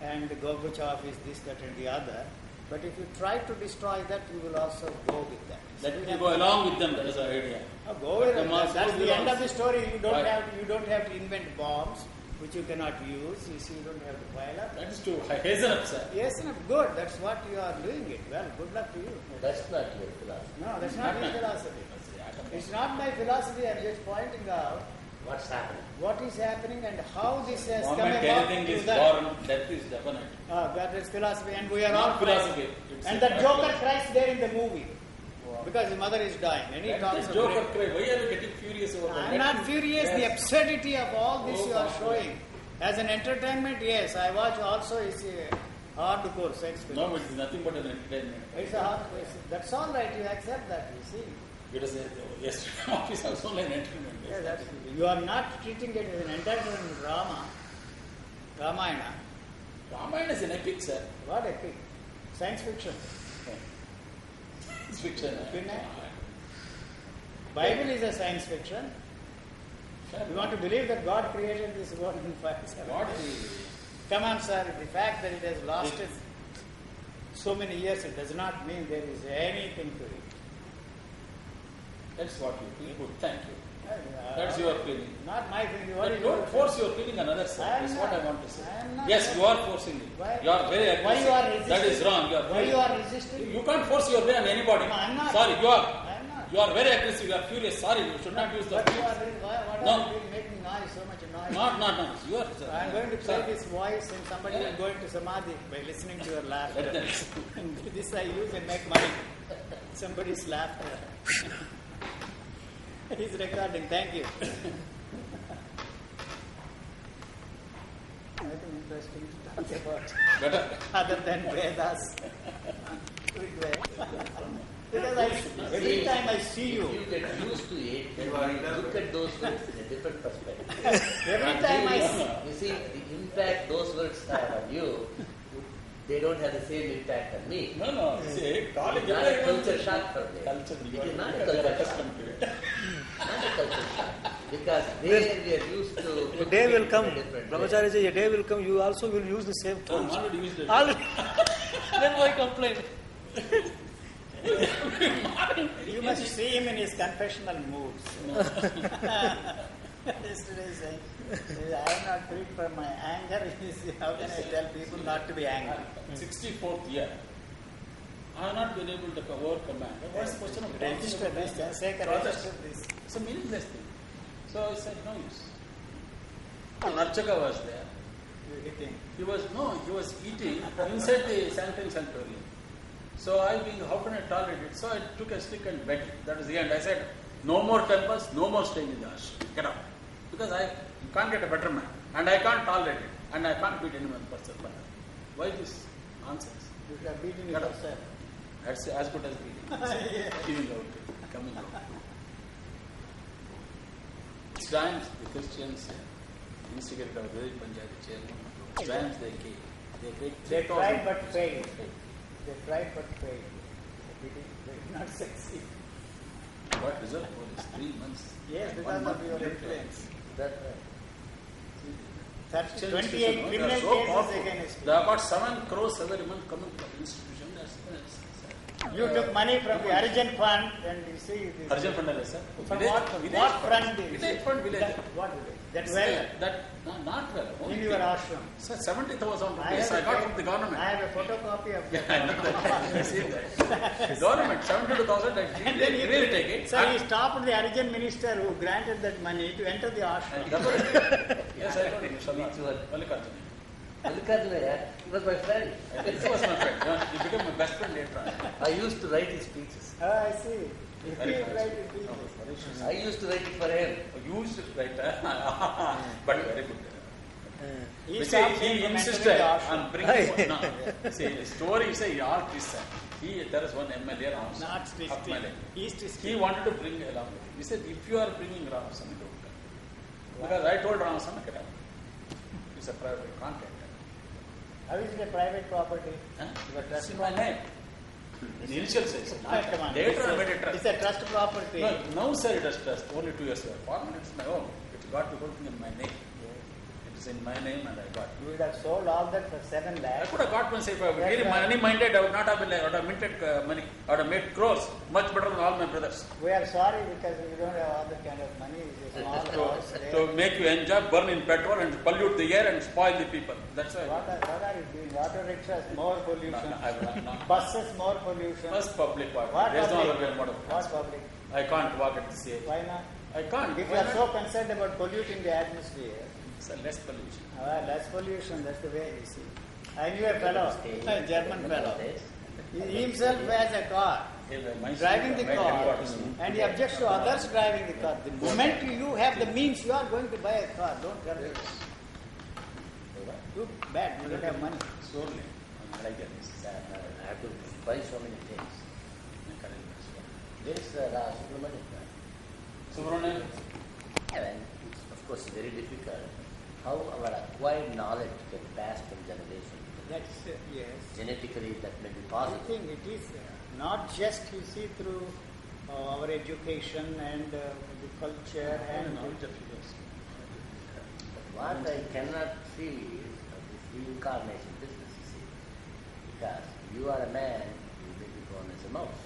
and the Gorbachev is this, that, and the other. But if you try to destroy that, you will also go with that. Let me go along with them, that is the idea. Go with the it. Moscow That's the end of the belongs. story. You don't Right. have to invent bombs, which you cannot use. You see, you don't have to pile up. That is to hasten up, sir. Yes, enough. Good. That's what you are doing it. Well, good luck to you. That's not your philosophy. No, that's not my philosophy. It's not my philosophy. I'm just pointing out What's happening? what is happening and how this has The come moment about anything to is that. born, death is definite. That is philosophy, and we are Not all philosophy. It's And a that Joker practice. cries there in the movie because his mother is dying, and he That talks is of Joker rape. cry. Why are you getting furious over that? I'm not furious. The Yes. absurdity of all this Oh, you are God. showing. As an entertainment, yes, I watch also. It's a hardcore sex film. No, it is nothing but an entertainment. It's a hardcore. That's all right. You accept that. You see. It is yesterday office was only an entertainment. Yeah, that's, you are not treating it as an entertainment drama. Ramayana. Ramayana is an epic, sir. What epic? Science fiction. It's fiction. Pinna? Bible is a science fiction. You want to believe that God created this world in 5 seconds? What is Come on, sir. The fact that it has lasted so many years, it does not mean there is anything to it. That's what you feel. Good, thank you. Uh, That's your feeling. Not my feeling. What But is don't your force your feeling on others, sir. I am That's what not. I want to say. I am not Yes, forcing. you are forcing it. Why? You are very aggressive. Why you are resisting? That is wrong. You are Why very- you are resisting? You can't force your way on anybody. No, I'm not. Sorry, you are. I am not. You are very aggressive. You are furious. Sorry, you should not use the. But you are, what No. are you doing making noise, so much noise? Not. You are. Sir. I am going to play Sir. this voice and somebody is going to samadhi by listening to your laughter. Let them. And this I use and make money. Somebody's laughter. He's recording. Thank you. Nothing interesting to talk about Better. other than Vedas. Because every time I see you, If you get used to it, then you look at those words in a different perspective. every time I see, You see, the impact those words have on you, they don't have the same impact on me. No. See, college. It's not a culture shock for me. Culture. It is not a They are culture shock. accustomed to it. Not a culture shock. Because there we are used to. A day will come, in a different way. Brahmacharya, a day will come, you also will use the same I'm tools. already used it. Already. Then why complain? You must see him in his confessional moods. Yesterday saying, I am not freed from my anger. How can I tell people not to be angry? 64th year. I have not been able to overcome anger. What's the question of Register this, Chandrasekhar, Protest. register this. It's a meaningless thing. So I said, no use. Narchaka was there. You eating. He was eating inside the sanctorium. So I being, how can I tolerate it? So I took a stick and bent it. That was the end. I said, no more temples, no more staying in the ashram. Get out. Because you can't get a better man. And I can't tolerate it. And I can't beat anyone person. Why this nonsense? You have beaten Get out. yourself. That's as good as beating. Giving out, coming out. Times the Christians instigated our village Panchayat chairman. Times they came. They tried but failed. They tried but failed. They did not succeed. What result was 3 months? Yes, because of your influence. That, 28 criminal cases against you. There are about 7 crores every month coming from the institution. You took money from the Arjun fund and you see this. Arjun fund, sir. From Village- what village fund? Village fund, village. What village? That well? Not well. In your ashram. Sir, 70,000 rupees I got from the government. I have a photocopy of that. I know that. I see that. Government, 72,000, And then you really take it. Sir, he stopped the Arjun minister who granted that money to enter the ashram. Yes, I told him. Mallikarjuna. Mallikarjuna, yeah, he was my friend. He was my friend. He became my best friend later on. I used to write his speeches. Oh, I see. He Very did nice. write it, did he? I used to write it for him. Used to write, but very good. He You stopped see, him he from insisted entering the ashram. on bringing. No, see, the story is a art is there is one MLA Ram. Not Christian. East is He wanted to bring along. He said, if you are bringing Ramaswamy, don't come. Because I told Ramaswamy, get out. It's a private contact. How is it a private property? Huh? Your trust It's in my name. The initial says. Come on. Later I made a trust. It's a trust property. No, now sir it has trust. Only 2 years ago. For me it's my own. It's got the whole thing in my name. It is in my name and I got it. You would have sold all that for 7 I lakhs. could have got myself, if I was That's really right. money-minded, I would not have been, I would have minted money. I would have made crores, much better than all my brothers. We are sorry because we don't have all that kind of money. It's a small house there. To make you enjoy, burn in petrol and pollute the air and spoil the people. That's why. What are you doing? Auto rickshaws, more pollution. No, I will not. Buses, more pollution. First public water. What There's no public? other way more of What public? I can't walk at this age. Why not? I can't. If you Why are not? so concerned about polluting the atmosphere, So less pollution. less pollution, that's the way you see. I knew a fellow, a German fellow. He himself has a car, driving the car, and he objects to others driving the car. The moment you have the means, you are going to buy a car. Don't tell me. Too bad, you don't have money. Slowly. I like that. I have to buy so many things. There is Subramanian. Subramanian. And it's, of course, very difficult how our acquired knowledge can pass from generation to generation. That's, yes. Genetically, that may be I possible. think it is not just, you see, through our education and the culture and But what I cannot see is this reincarnation business, you see. Because you are a man, you may be born as a mouse.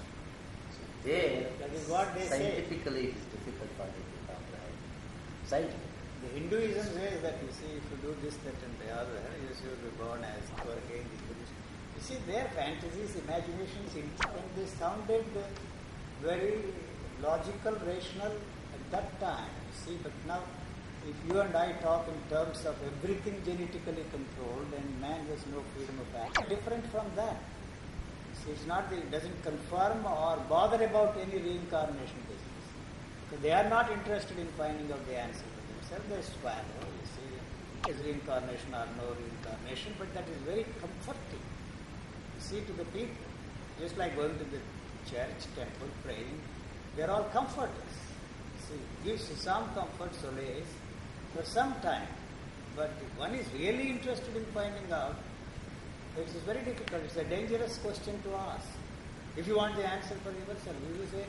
So there, That is what they say. scientifically, it is difficult for me to comprehend. Scientifically. the Hinduism says that, you see, if you do this, that and the other, you should be born as or again the Buddhist. You see, their fantasies, imaginations, and they sounded very logical, rational at that time. You see, but now, if you and I talk in terms of everything genetically controlled and man has no freedom of action, different from that. See, it's not, it doesn't confirm or bother about any reincarnation business. So they are not interested in finding out the answer for themselves. They swallow, you see, is reincarnation or no reincarnation, but that is very comforting. You see, to the people, just like going to the church, temple, praying, they are all comforters. See, gives you some comfort, solace for some time. But if one is really interested in finding out, it is very difficult. It's a dangerous question to ask. If you want the answer for yourself, you will say,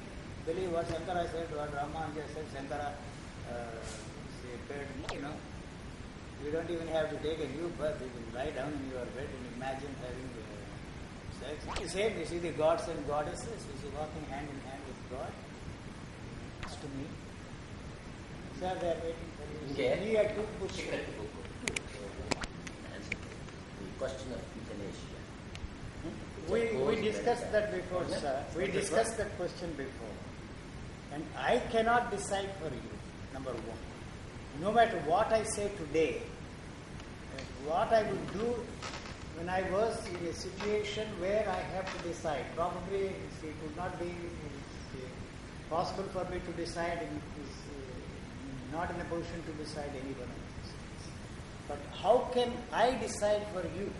believe what Shankara said, what Ramanuja said, Shankara said, you know. You don't even have to take a new birth. You can lie down in your bed and imagine having You see the gods and goddesses, you see walking hand in hand with God. It's to me. Sir, they are waiting for you. Okay. Me at good bush. The question of euthanasia. We discussed that before, sir. We discussed that question before. And I cannot decide for you, number one. No matter what I say today, what I would do when I was in a situation where I have to decide. Probably it would not be possible for me to decide, and is not in a position to decide anyone else. But how can I decide for you?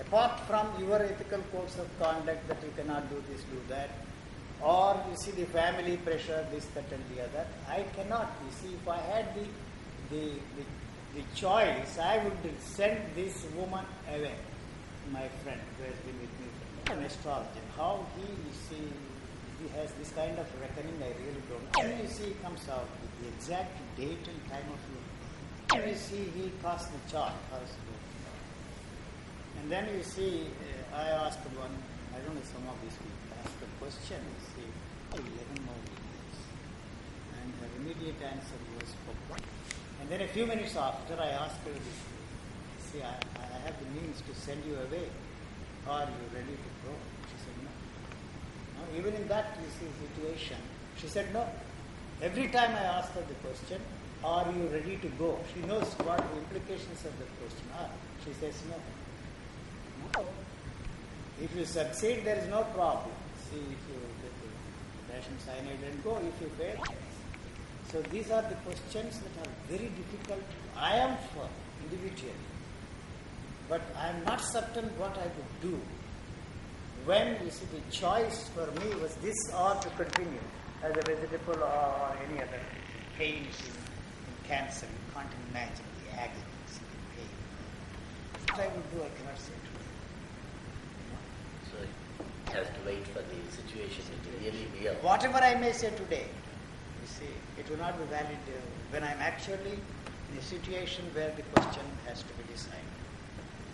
Apart from your ethical codes of conduct that you cannot do this, do that, or you see the family pressure, this, that and the other, I cannot. You see, if I had the choice, I would send this woman away, my friend who has been with me for an astrologer. How he has this kind of reckoning, I really don't know. And you see, he comes out with the exact date and time of your birth. And you see, he casts the chart, how's it going. And then you see, I asked one, I don't know, some of these people asked the question, you see, 11 more years. And her immediate answer was, "Papa." And then a few minutes after, I asked her this, see, I have the means to send you away. Are you ready to go? She said, no. No, even in that, you see, situation, she said no. Every time I ask her the question, are you ready to go? She knows what the implications of that question are. She says no. No. If you succeed, there is no problem. See, if you get the potassium cyanide and go, if you fail. So these are the questions that are very difficult. I am for individually, but I am not certain what I would do when, you see, the choice for me was this or to continue as a vegetable or any other pains in cancer. You can't imagine the agonies, the pain. What I would do, I cannot say today. So it has to wait for the situation to really be real. Whatever I may say today, you see, it will not be valid when I'm actually in a situation where the question has to be decided.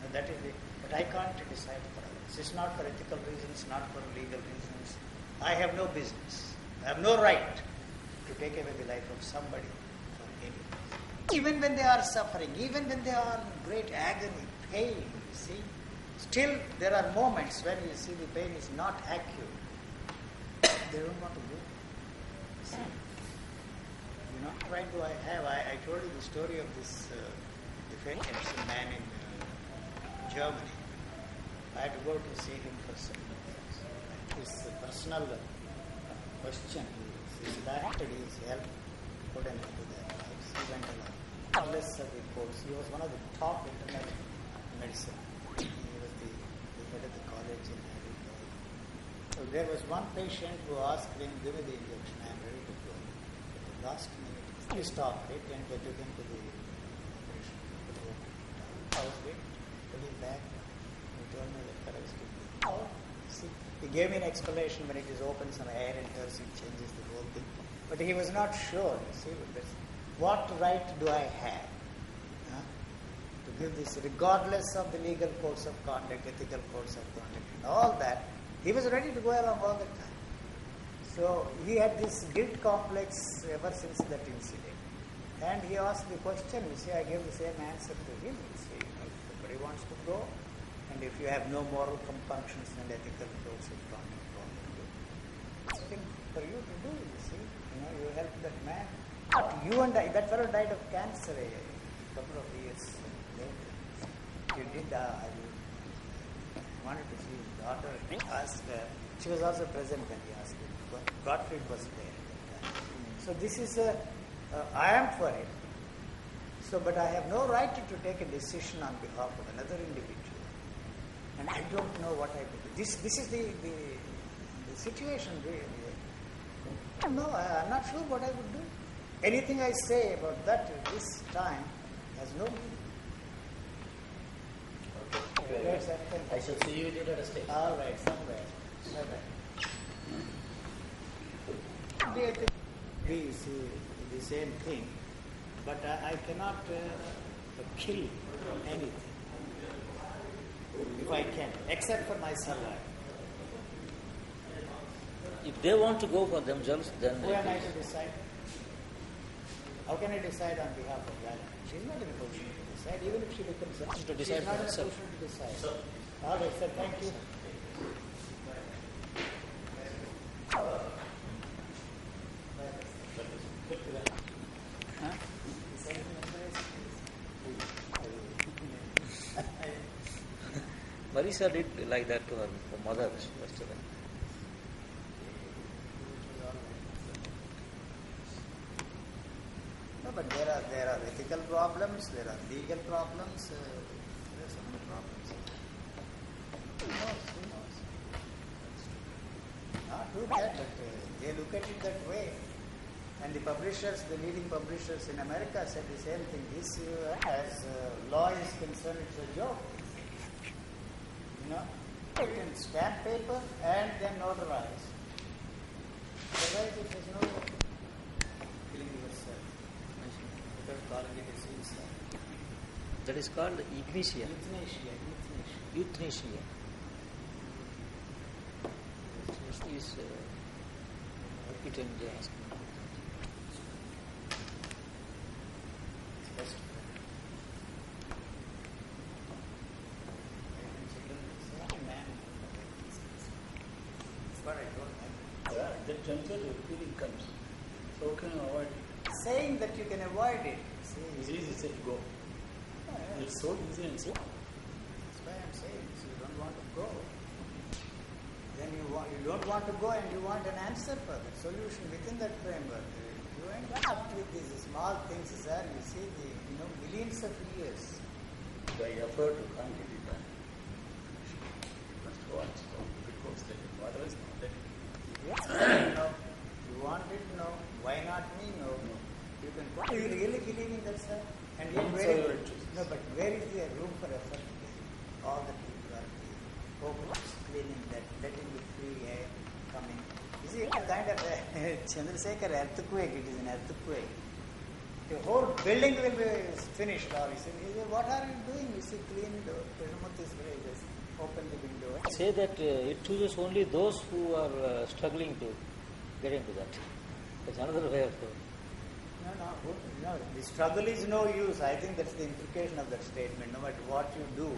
Now, that is it. But I can't decide for others. It's not for ethical reasons, not for legal reasons. I have no business. I have no right to take away the life of somebody for any reason. Even when they are suffering, even when they are in great agony, pain, you see, still there are moments when you see the pain is not acute. They don't want to go. See? You know, why do I have? I told you the story of this defendant, some man in Germany. I had to go to see him for some his personal question. He selected his health, put an end to their lives. He went along. Less of the course. He was one of the top internal medicine. He was the head of the college in America. So there was one patient who asked him, give me the injection, I am ready to go. At the last minute, he stopped it and they took him to the operation. I was waiting till he's back. He told me that fellow is too good. Oh, see, he gave me an explanation. When it is open, some air enters, it changes the whole thing. But he was not sure, you see, what right do I have to give this, regardless of the legal codes of conduct, ethical codes of conduct, and all that. He was ready to go along all the time. So he had this guilt complex ever since that incident. And he asked the question, you see, I gave the same answer to him. You see, if somebody wants to go, and if you have no moral compunctions and ethical codes of conduct, nothing for you to do, you see. You know, you help that man. You and I, that fellow died of cancer a couple of years later. You did, I wanted to see his daughter. He asked her, she was also present when he asked her. Gottfried was there at that time. So this is I am for it. So, but I have no right to take a decision on behalf of another individual. And I don't know what I would do. This is the situation really. No, I'm not sure what I would do. Anything I say about that at this time has no meaning. Okay. Yes, I shall see you later at a stage. all right, somewhere. We see the same thing, but I cannot kill anything. if I can, except for my survival. If they want to go for themselves, then Who am I to decide? How can I decide on behalf of Lala? She's not in a position to decide, even if she becomes To decide she's not for in a herself. position to decide. All right, sir, thank you. Huh? Marisa did like that to her mother yesterday. No, but there are ethical problems, there are legal problems, there are so many problems. Who knows? Not too bad, but they look at it that way. And the publishers, the leading publishers in America said the same thing. This, as law is concerned, it's a joke. You know, you can stamp paper and then notarize. Otherwise, it has no killing yourself without calling it a suicide. That is called ignitia. Euthanasia. It is written in the hospital. That temperature feeling comes. So how can you avoid it? Saying that you can avoid it. See, It's easy to say go. It's so easy and simple. that's why I'm saying. So you don't want to go. Then you don't want to go and you want an answer for the solution within that framework. You end up with these small things, sir. You see millions of years. By effort you can't get it done. You must go on. So if it goes like it, otherwise not let it. No. You want it? No. Why not me? No. You can. Do you really believe in that, sir? And yet, but where is there room for effort? All the people are hopeless, cleaning that, letting the free air come in. You see, a kind of Chandrasekhar earthquake. It is an earthquake. The whole building will be finished. Or you say, what are you doing? You see, clean the Krishnamurti is very just open the window. Say that it chooses only those who are struggling to get into that. That's another way of No. The struggle is no use. I think that's the implication of that statement. No matter what you do,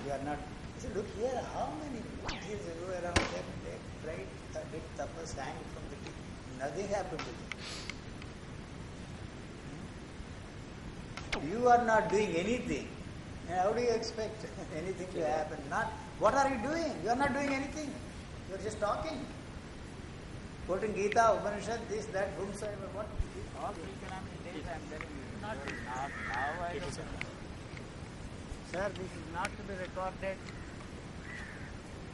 you are not. See, look here, how many years ago around that they tried did tapas hang from the tree. Nothing happened to them. You are not doing anything. And how do you expect anything to happen? What are you doing? You are not doing anything. You are just talking. Quoting Gita, Upanishad, this, that, whomsoever, what? All economic days I am telling you. Not now I don't know. Sir, this is not to be recorded.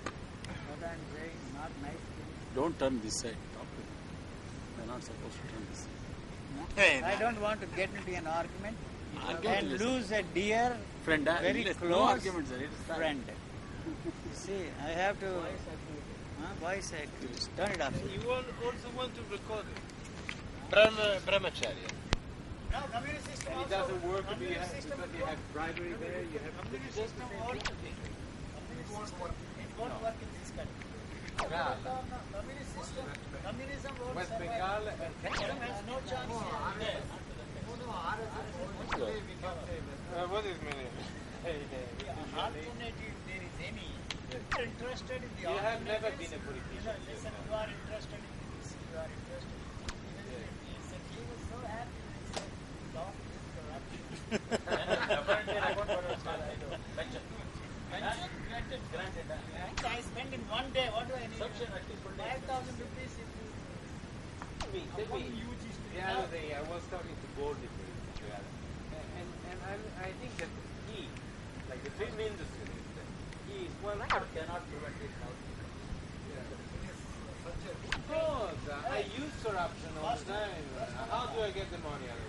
What I am saying, not nice thing. Don't turn this side. Talk to them. They're not supposed to turn this side. No? I don't want to get into an argument and lose a dear, Friend, very no close argument, sir. It is fact. friend. See, I have to. Voice activist. Turn it off. You also want to record it. Brahmacharya. No, communist system It also. doesn't work because Communist system you have bribery there. You have communist system won't work. It won't work in this country. Bengal. No, communist system. Communism won't West survive. Bengal and Communism has no chance here. what is meaning? Alternative, there is any. You are interested in the You have never alternatives. been a politician. Listen, you are interested in this. You are interested in this. He said he was so happy when he said, "Stop this corruption." Apparently, I got what I was saying. Pension. Pension granted. I spend in one day. What do I need? 5,000 rupees. If you. Tell me, the other day I was talking to Goldie, and I think that he, like the film industry, he is one Cannot prevent it now. because I use corruption all the time. How do I get the money out of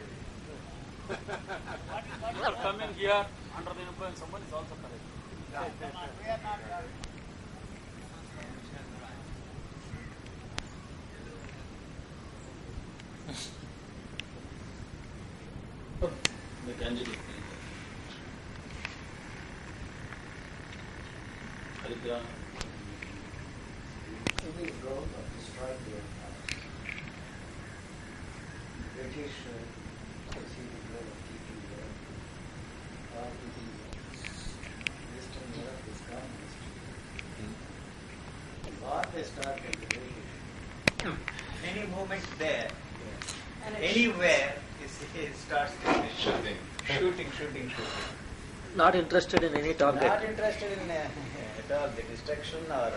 it? You are coming here under the influence. Someone is also correct. We are not. The candidate. Harigram. Any goal of destroying their past. British achieved the goal of keeping Europe. All the Western Europe is communist. War they started the British. Any movement there, anywhere, it starts shooting. Not interested in any target. Not interested in at all the destruction or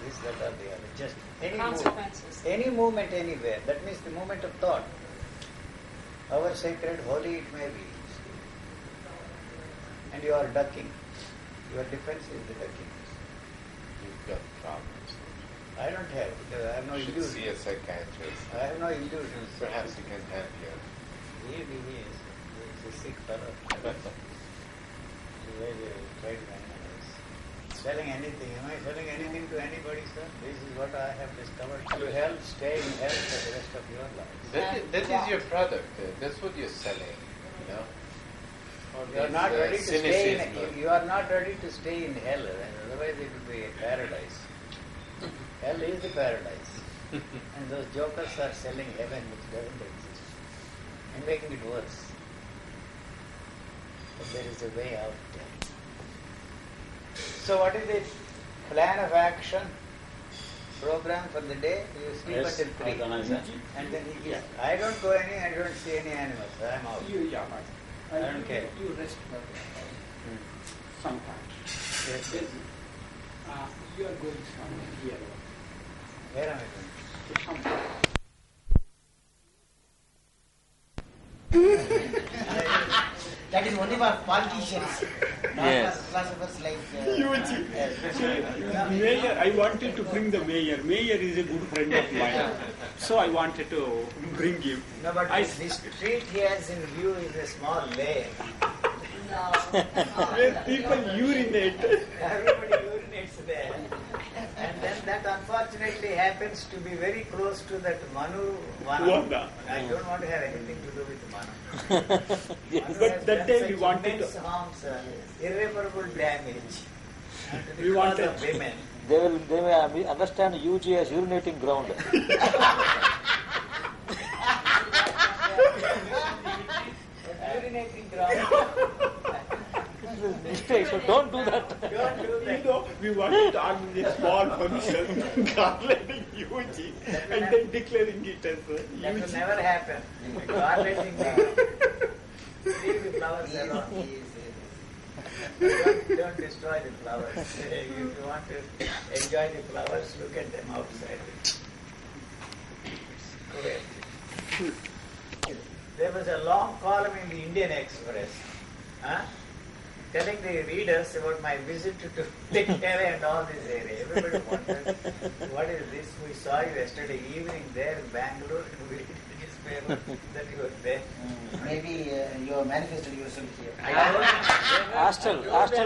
this, that, or the other. Just any Consequences. any movement anywhere. That means the movement of thought. Our sacred, holy it may be. And you are ducking. Your defense is the ducking. You've got problems. I don't have. I have no You should illusions. see a psychiatrist. I have no illusions. Perhaps he can help you. He is. He's a sick fellow. Very nice. Selling anything. Am I selling anything to anybody, sir? This is what I have discovered. To help, stay in health for the rest of your life. That is your product. That's what you're selling. You know. You are not ready to stay in. cynicism. You are not ready to stay in hell, and otherwise it will be a paradise. Hell is the paradise, and those jokers are selling heaven, which doesn't exist, and making it worse. But there is a way out. So, what is the plan of action? Program for the day? You sleep Yes, until 3, organize that. and then he gives. I don't go any. I don't see any animals. I am out. I don't care. You rest sometimes. Yes. Then, you are going somewhere here Where am I going? to somewhere. That is only for politicians, not Yes. for philosophers like. Mayor, I wanted to bring the mayor. Mayor is a good friend of mine. So I wanted to bring him. No, but I- this street he has in view is a small lane. Where people urinate. Everybody urinates there. And then that unfortunately happens to be very close to that Manu Vana. Vana. I don't want to have anything to do with Manu. Manu But has that done day such we wanted immense to- harms, irreparable damage. And We because wanted- of women. They may understand UG as urinating ground. Urinating ground. Mistake, so don't do that. Don't do You that. know, we wanted to organize a small function, garlanding UG, and then declaring it as a That will UG. never happen. Garlanding leave the flowers alone. Don't destroy the flowers. If you want to enjoy the flowers, look at them outside. Great. There was a long column in the Indian Express, telling the readers about my visit to Tekere and all this area. Everybody wondered, what is this? We saw you yesterday evening there in Bangalore, and we read in the newspaper that you were there. Maybe you have manifested yourself here. Astral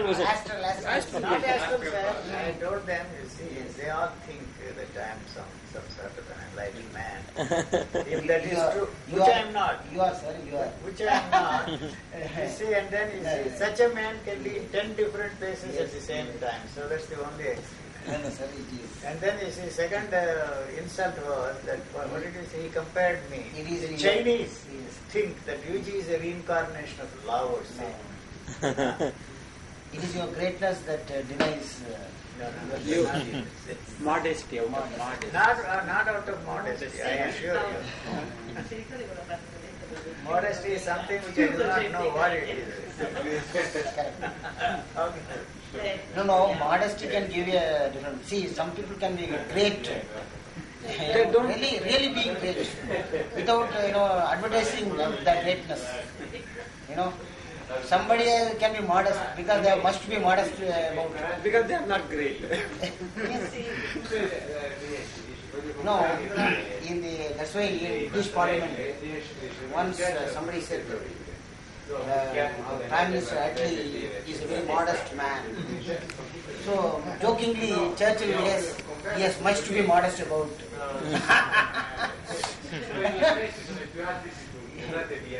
visit. Astral. Not astral, sir. I told them, you see, they all think that I am some sort of an enlightened man. If that is true, which I am not. You are, sir, you are. Which I am not. You see, and then you see, such a man can be in 10 different places at the same time. So that's the only excuse. No, sir, it is. And then you see, second insult was that, what did you say? He compared me. It is the real. Chinese Yes. think that UG is a reincarnation of Lao or No. It is your greatness that denies. No, You- not it. Modesty, out of modesty. Not out of modesty, I assure you. Modesty is something which I do not know what it is. Okay. No, modesty can give you a different. See, some people can be great. They don't- really be great without advertising that greatness. Somebody can be modest because they must be modest about it. Because they are not great. No, that's why in British Parliament, once somebody said, our Prime Minister actually is a very modest man. So, jokingly, Churchill, he has much to be modest about.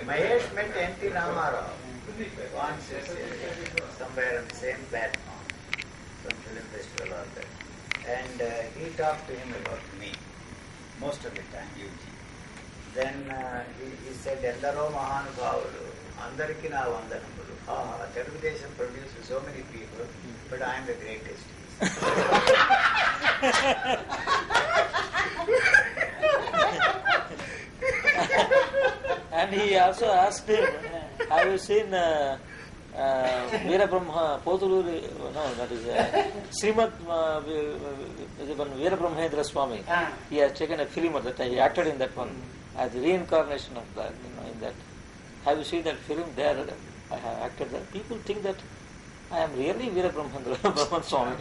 Mahesh met N.T. Ramarao once somewhere on the same platform. some film festival or that. And he talked to him about me most of the time, UG. Then he said, Endaro Mahanubhavulu, Andariki na Vandanamulu. Telugudesam produced so many people, but I am the greatest. And he also asked him, have you seen Veera Brahma, Potuluri, no, that is Srimad Veera Brahmendra Swami. He has taken a film at that time, he acted in that one as the reincarnation of that, in that. Have you seen that film there? I have acted there. People think that I am really Veera Brahman Swami.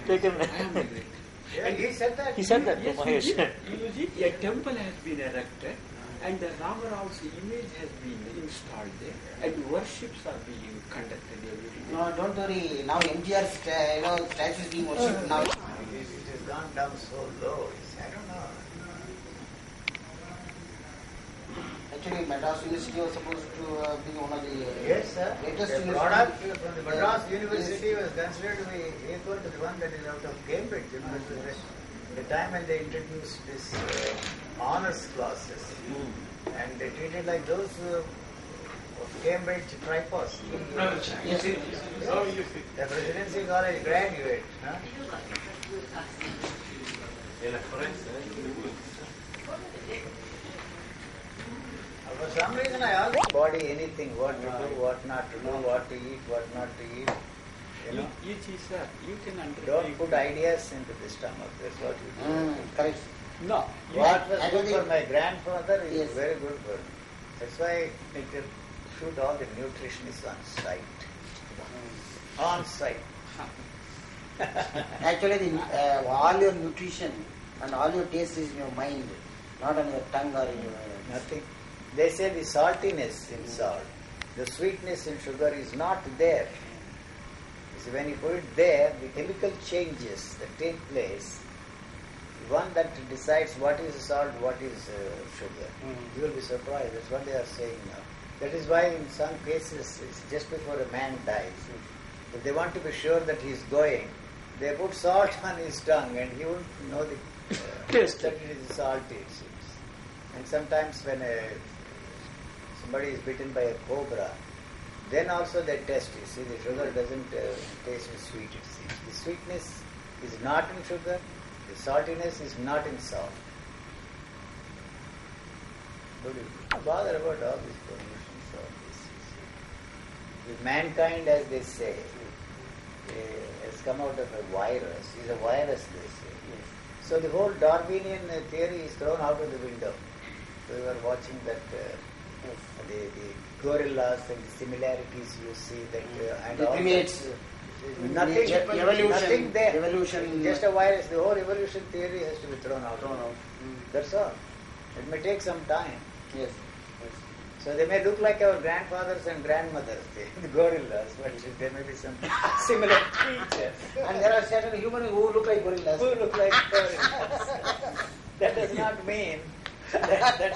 Taken. Yeah, he said that. He said that to Yes, Mahesh. a temple has been erected and the Rama Rao's image has been installed there and worships are being conducted every day. No, don't worry. Now MGR's statue is being worshipped now. It has gone down so low. I don't know. Actually, Madras University was supposed to be one of the Yes, sir. latest The product from the Madras University was considered to be equal to the one that is out of Cambridge. The time when they introduced this honors classes, and they treated like those of Cambridge tripos. Yes. The Presidency College graduate. Huh? For some reason I always body anything, what to do, what not to do, what to eat, what not to eat. You can understand. Don't put ideas into the stomach, that's what you do. Correct. No. What was good for my grandfather is very good for me. That's why I shoot all the nutritionists on site. On site. Actually, all your nutrition and all your taste is in your mind, not on your tongue or in your... Nothing. They say the saltiness in salt, the sweetness in sugar is not there. So when you put it there, the chemical changes that take place, the one that decides what is salt, what is sugar. You will be surprised. That's what they are saying now. That is why in some cases, it's just before a man dies. If they want to be sure that he is going, they put salt on his tongue and he won't know the taste that it is salty, it seems. And sometimes when somebody is bitten by a cobra, then also they test. You see, the sugar doesn't taste sweet, it seems. The sweetness is not in sugar, the saltiness is not in salt. But you don't bother about all these pollutions, all this. With mankind, as they say, has come out of a virus. It's a virus, they say. So the whole Darwinian theory is thrown out of the window. So we were watching that the gorillas and the similarities you see that and The all primates, that. Nothing there. Evolution. Just a virus. The whole evolution theory has to be thrown out. That's all. It may take some time. Yes. So they may look like our grandfathers and grandmothers, the gorillas, but there may be some similar features. And there are certain humans who look like gorillas. Who look like gorillas. That does not mean that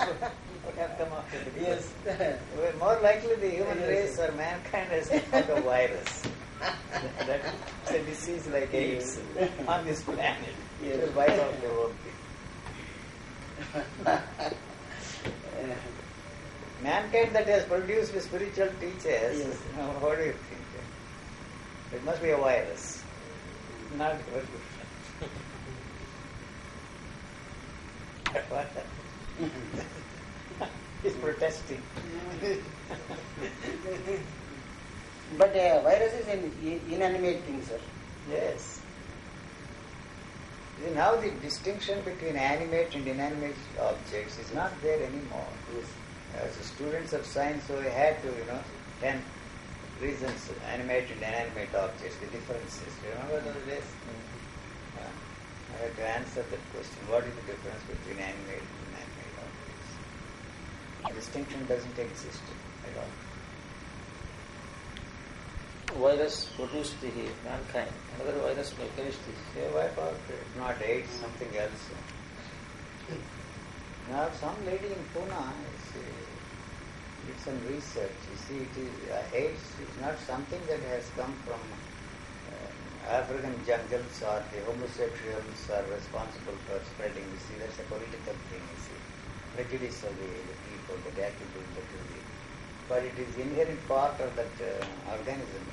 would have come after the Yes. More likely the human race or mankind has come out of virus. That's a disease like AIDS on this planet. It will wipe out their own people. Mankind that has produced the spiritual teachers, what do you think? It must be a virus, not evolution. He's protesting. But virus is an inanimate thing, sir. Yes. Now the distinction between animate and inanimate objects is not there anymore. Yes. As students of science, so we had to, 10 reasons, animate and inanimate objects, the differences. Do you remember those days? I had to answer that question. What is the difference between animate and inanimate objects? Distinction doesn't exist at all. Virus produced the mankind. Another virus may perish this. They wipe out, not AIDS, something else. Now some lady in Pune did some research. You see, it is AIDS is not something that has come from African jungles or the homosexuals are responsible for spreading, you see, that's a political thing, you see. Prejudice of the people, the attribute that is the, but it is inherent part of that organism.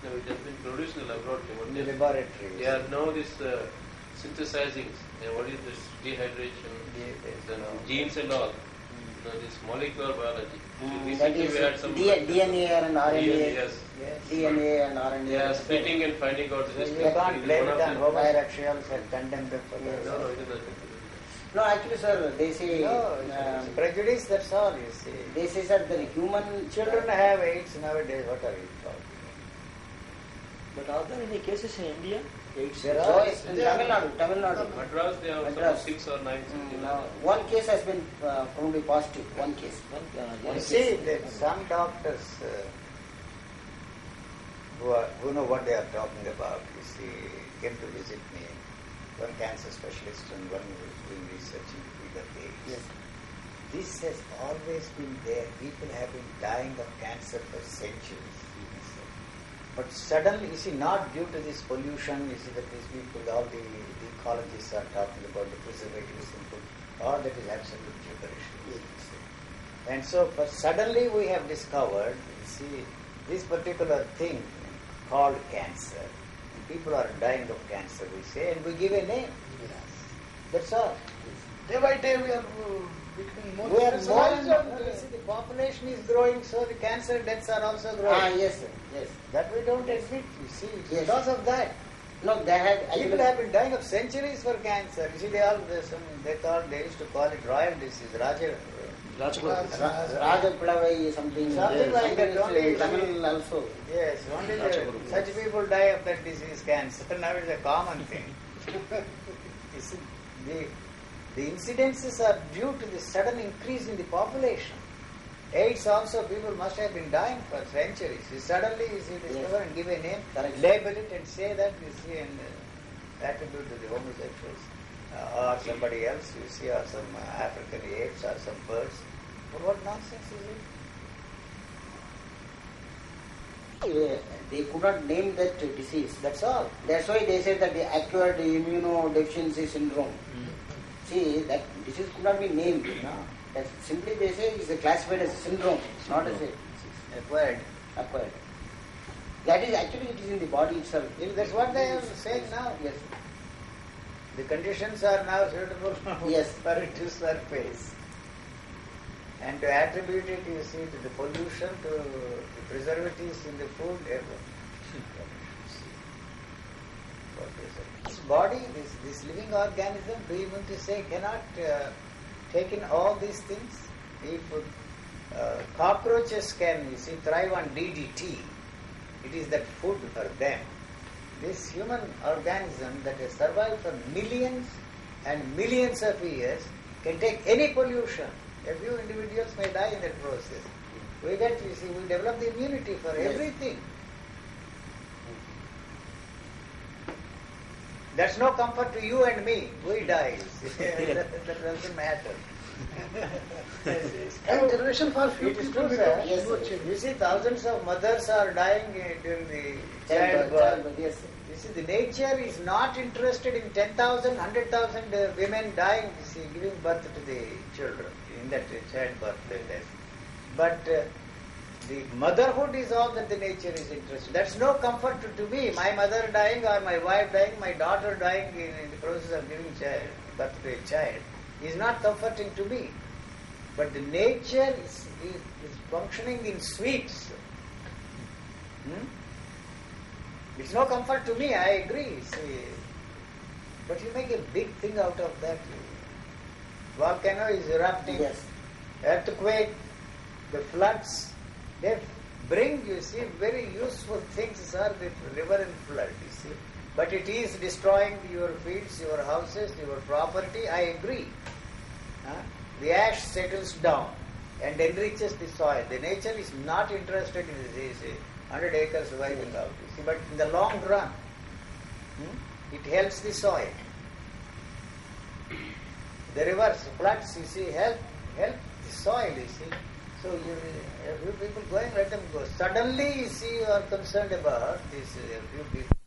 No, it has been produced in the laboratory. In the laboratory. They are now this synthesizing. What is this dehydration? Genes and all. This molecular biology. That is DNA and RNA. Yes. DNA and RNA. They are splitting and finding out this. You can't blame it on homosexuals and condemn them for that. No, it is not. No, actually, sir, they say... No, it's prejudice, that's all, you see. They say, sir, the human... Children have AIDS nowadays, what are you talking? But are there any cases in India? AIDS? There So, are. in Tamil Nadu. Madras, they have Madras. 6 or 9. One case has been found to be positive. One case. You see, that some doctors who know what they are talking about, you see, came to visit me. One cancer specialist and one who was doing research in the field of AIDS. Yes. This has always been there. People have been dying of cancer for centuries. But suddenly, you see, not due to this pollution, you see that these people, all the ecologists are talking about the preservatives and food, all that is absolute gibberish. And so, suddenly we have discovered, you see, this particular thing called cancer. People are dying of cancer, we say, and we give a name. That's all. Day by day we are becoming more We are specialized. you see, the population is growing, so the cancer deaths are also growing. Yes, sir. Yes. That we don't admit, you see, it's Yes. because of that. No, they had... People have been dying of centuries for cancer. You see, they used to call it royal disease, Rajaplavai something. Something like that, only- Tamil also. Yes, only such people die of that disease, cancer. Now it's a common thing. You see, the incidences are due to the sudden increase in the population. AIDS also, people must have been dying for centuries. Suddenly, you see, discover and give a name, label it and say that, you see, and attribute to the homosexuals or somebody else, you see, or some African apes or some birds. But what nonsense is it? They could not name that disease. That's all. That's why they said that the acquired immunodeficiency syndrome. See, that disease could not be named. No. That simply they say is classified as a syndrome, not as a Acquired. acquired. That is actually it is in the body itself. That's what they are saying now. Yes. The conditions are now suitable Yes. for it to surface. And to attribute it, you see, to the pollution, to the preservatives in the food, this body, this living organism, do you mean to say, cannot take in all these things? If cockroaches can, you see, thrive on DDT, it is that food for them. This human organism that has survived for millions and millions of years can take any pollution. A few individuals may die in that process. We develop the immunity for everything. That's no comfort to you and me. We die. That doesn't matter. And generation for few It is people true, become sir. Yes, more sir. change. You see, thousands of mothers are dying during the childbirth. Yes, sir. You see, the nature is not interested in 10,000, 100,000 women dying, you see, giving birth to the children in that childbirth. But the motherhood is all that the nature is interested. That's no comfort to me. My mother dying or my wife dying, my daughter dying in the process of giving birth to a child is not comforting to me. But the nature is functioning in sweets. It's no comfort to me, I agree. See. But you make a big thing out of that. Volcano is erupting, Yes. earthquake, the floods, they bring, you see, very useful things are the river and flood, you see. But it is destroying your fields, your houses, your property, I agree. The ash settles down and enriches the soil. The nature is not interested in this 100 acres wiping out, you see. But in the long run, it helps the soil. The rivers, floods, you see, help the soil, you see. So a few people going, let them go. Suddenly, you see, you are concerned about this few people.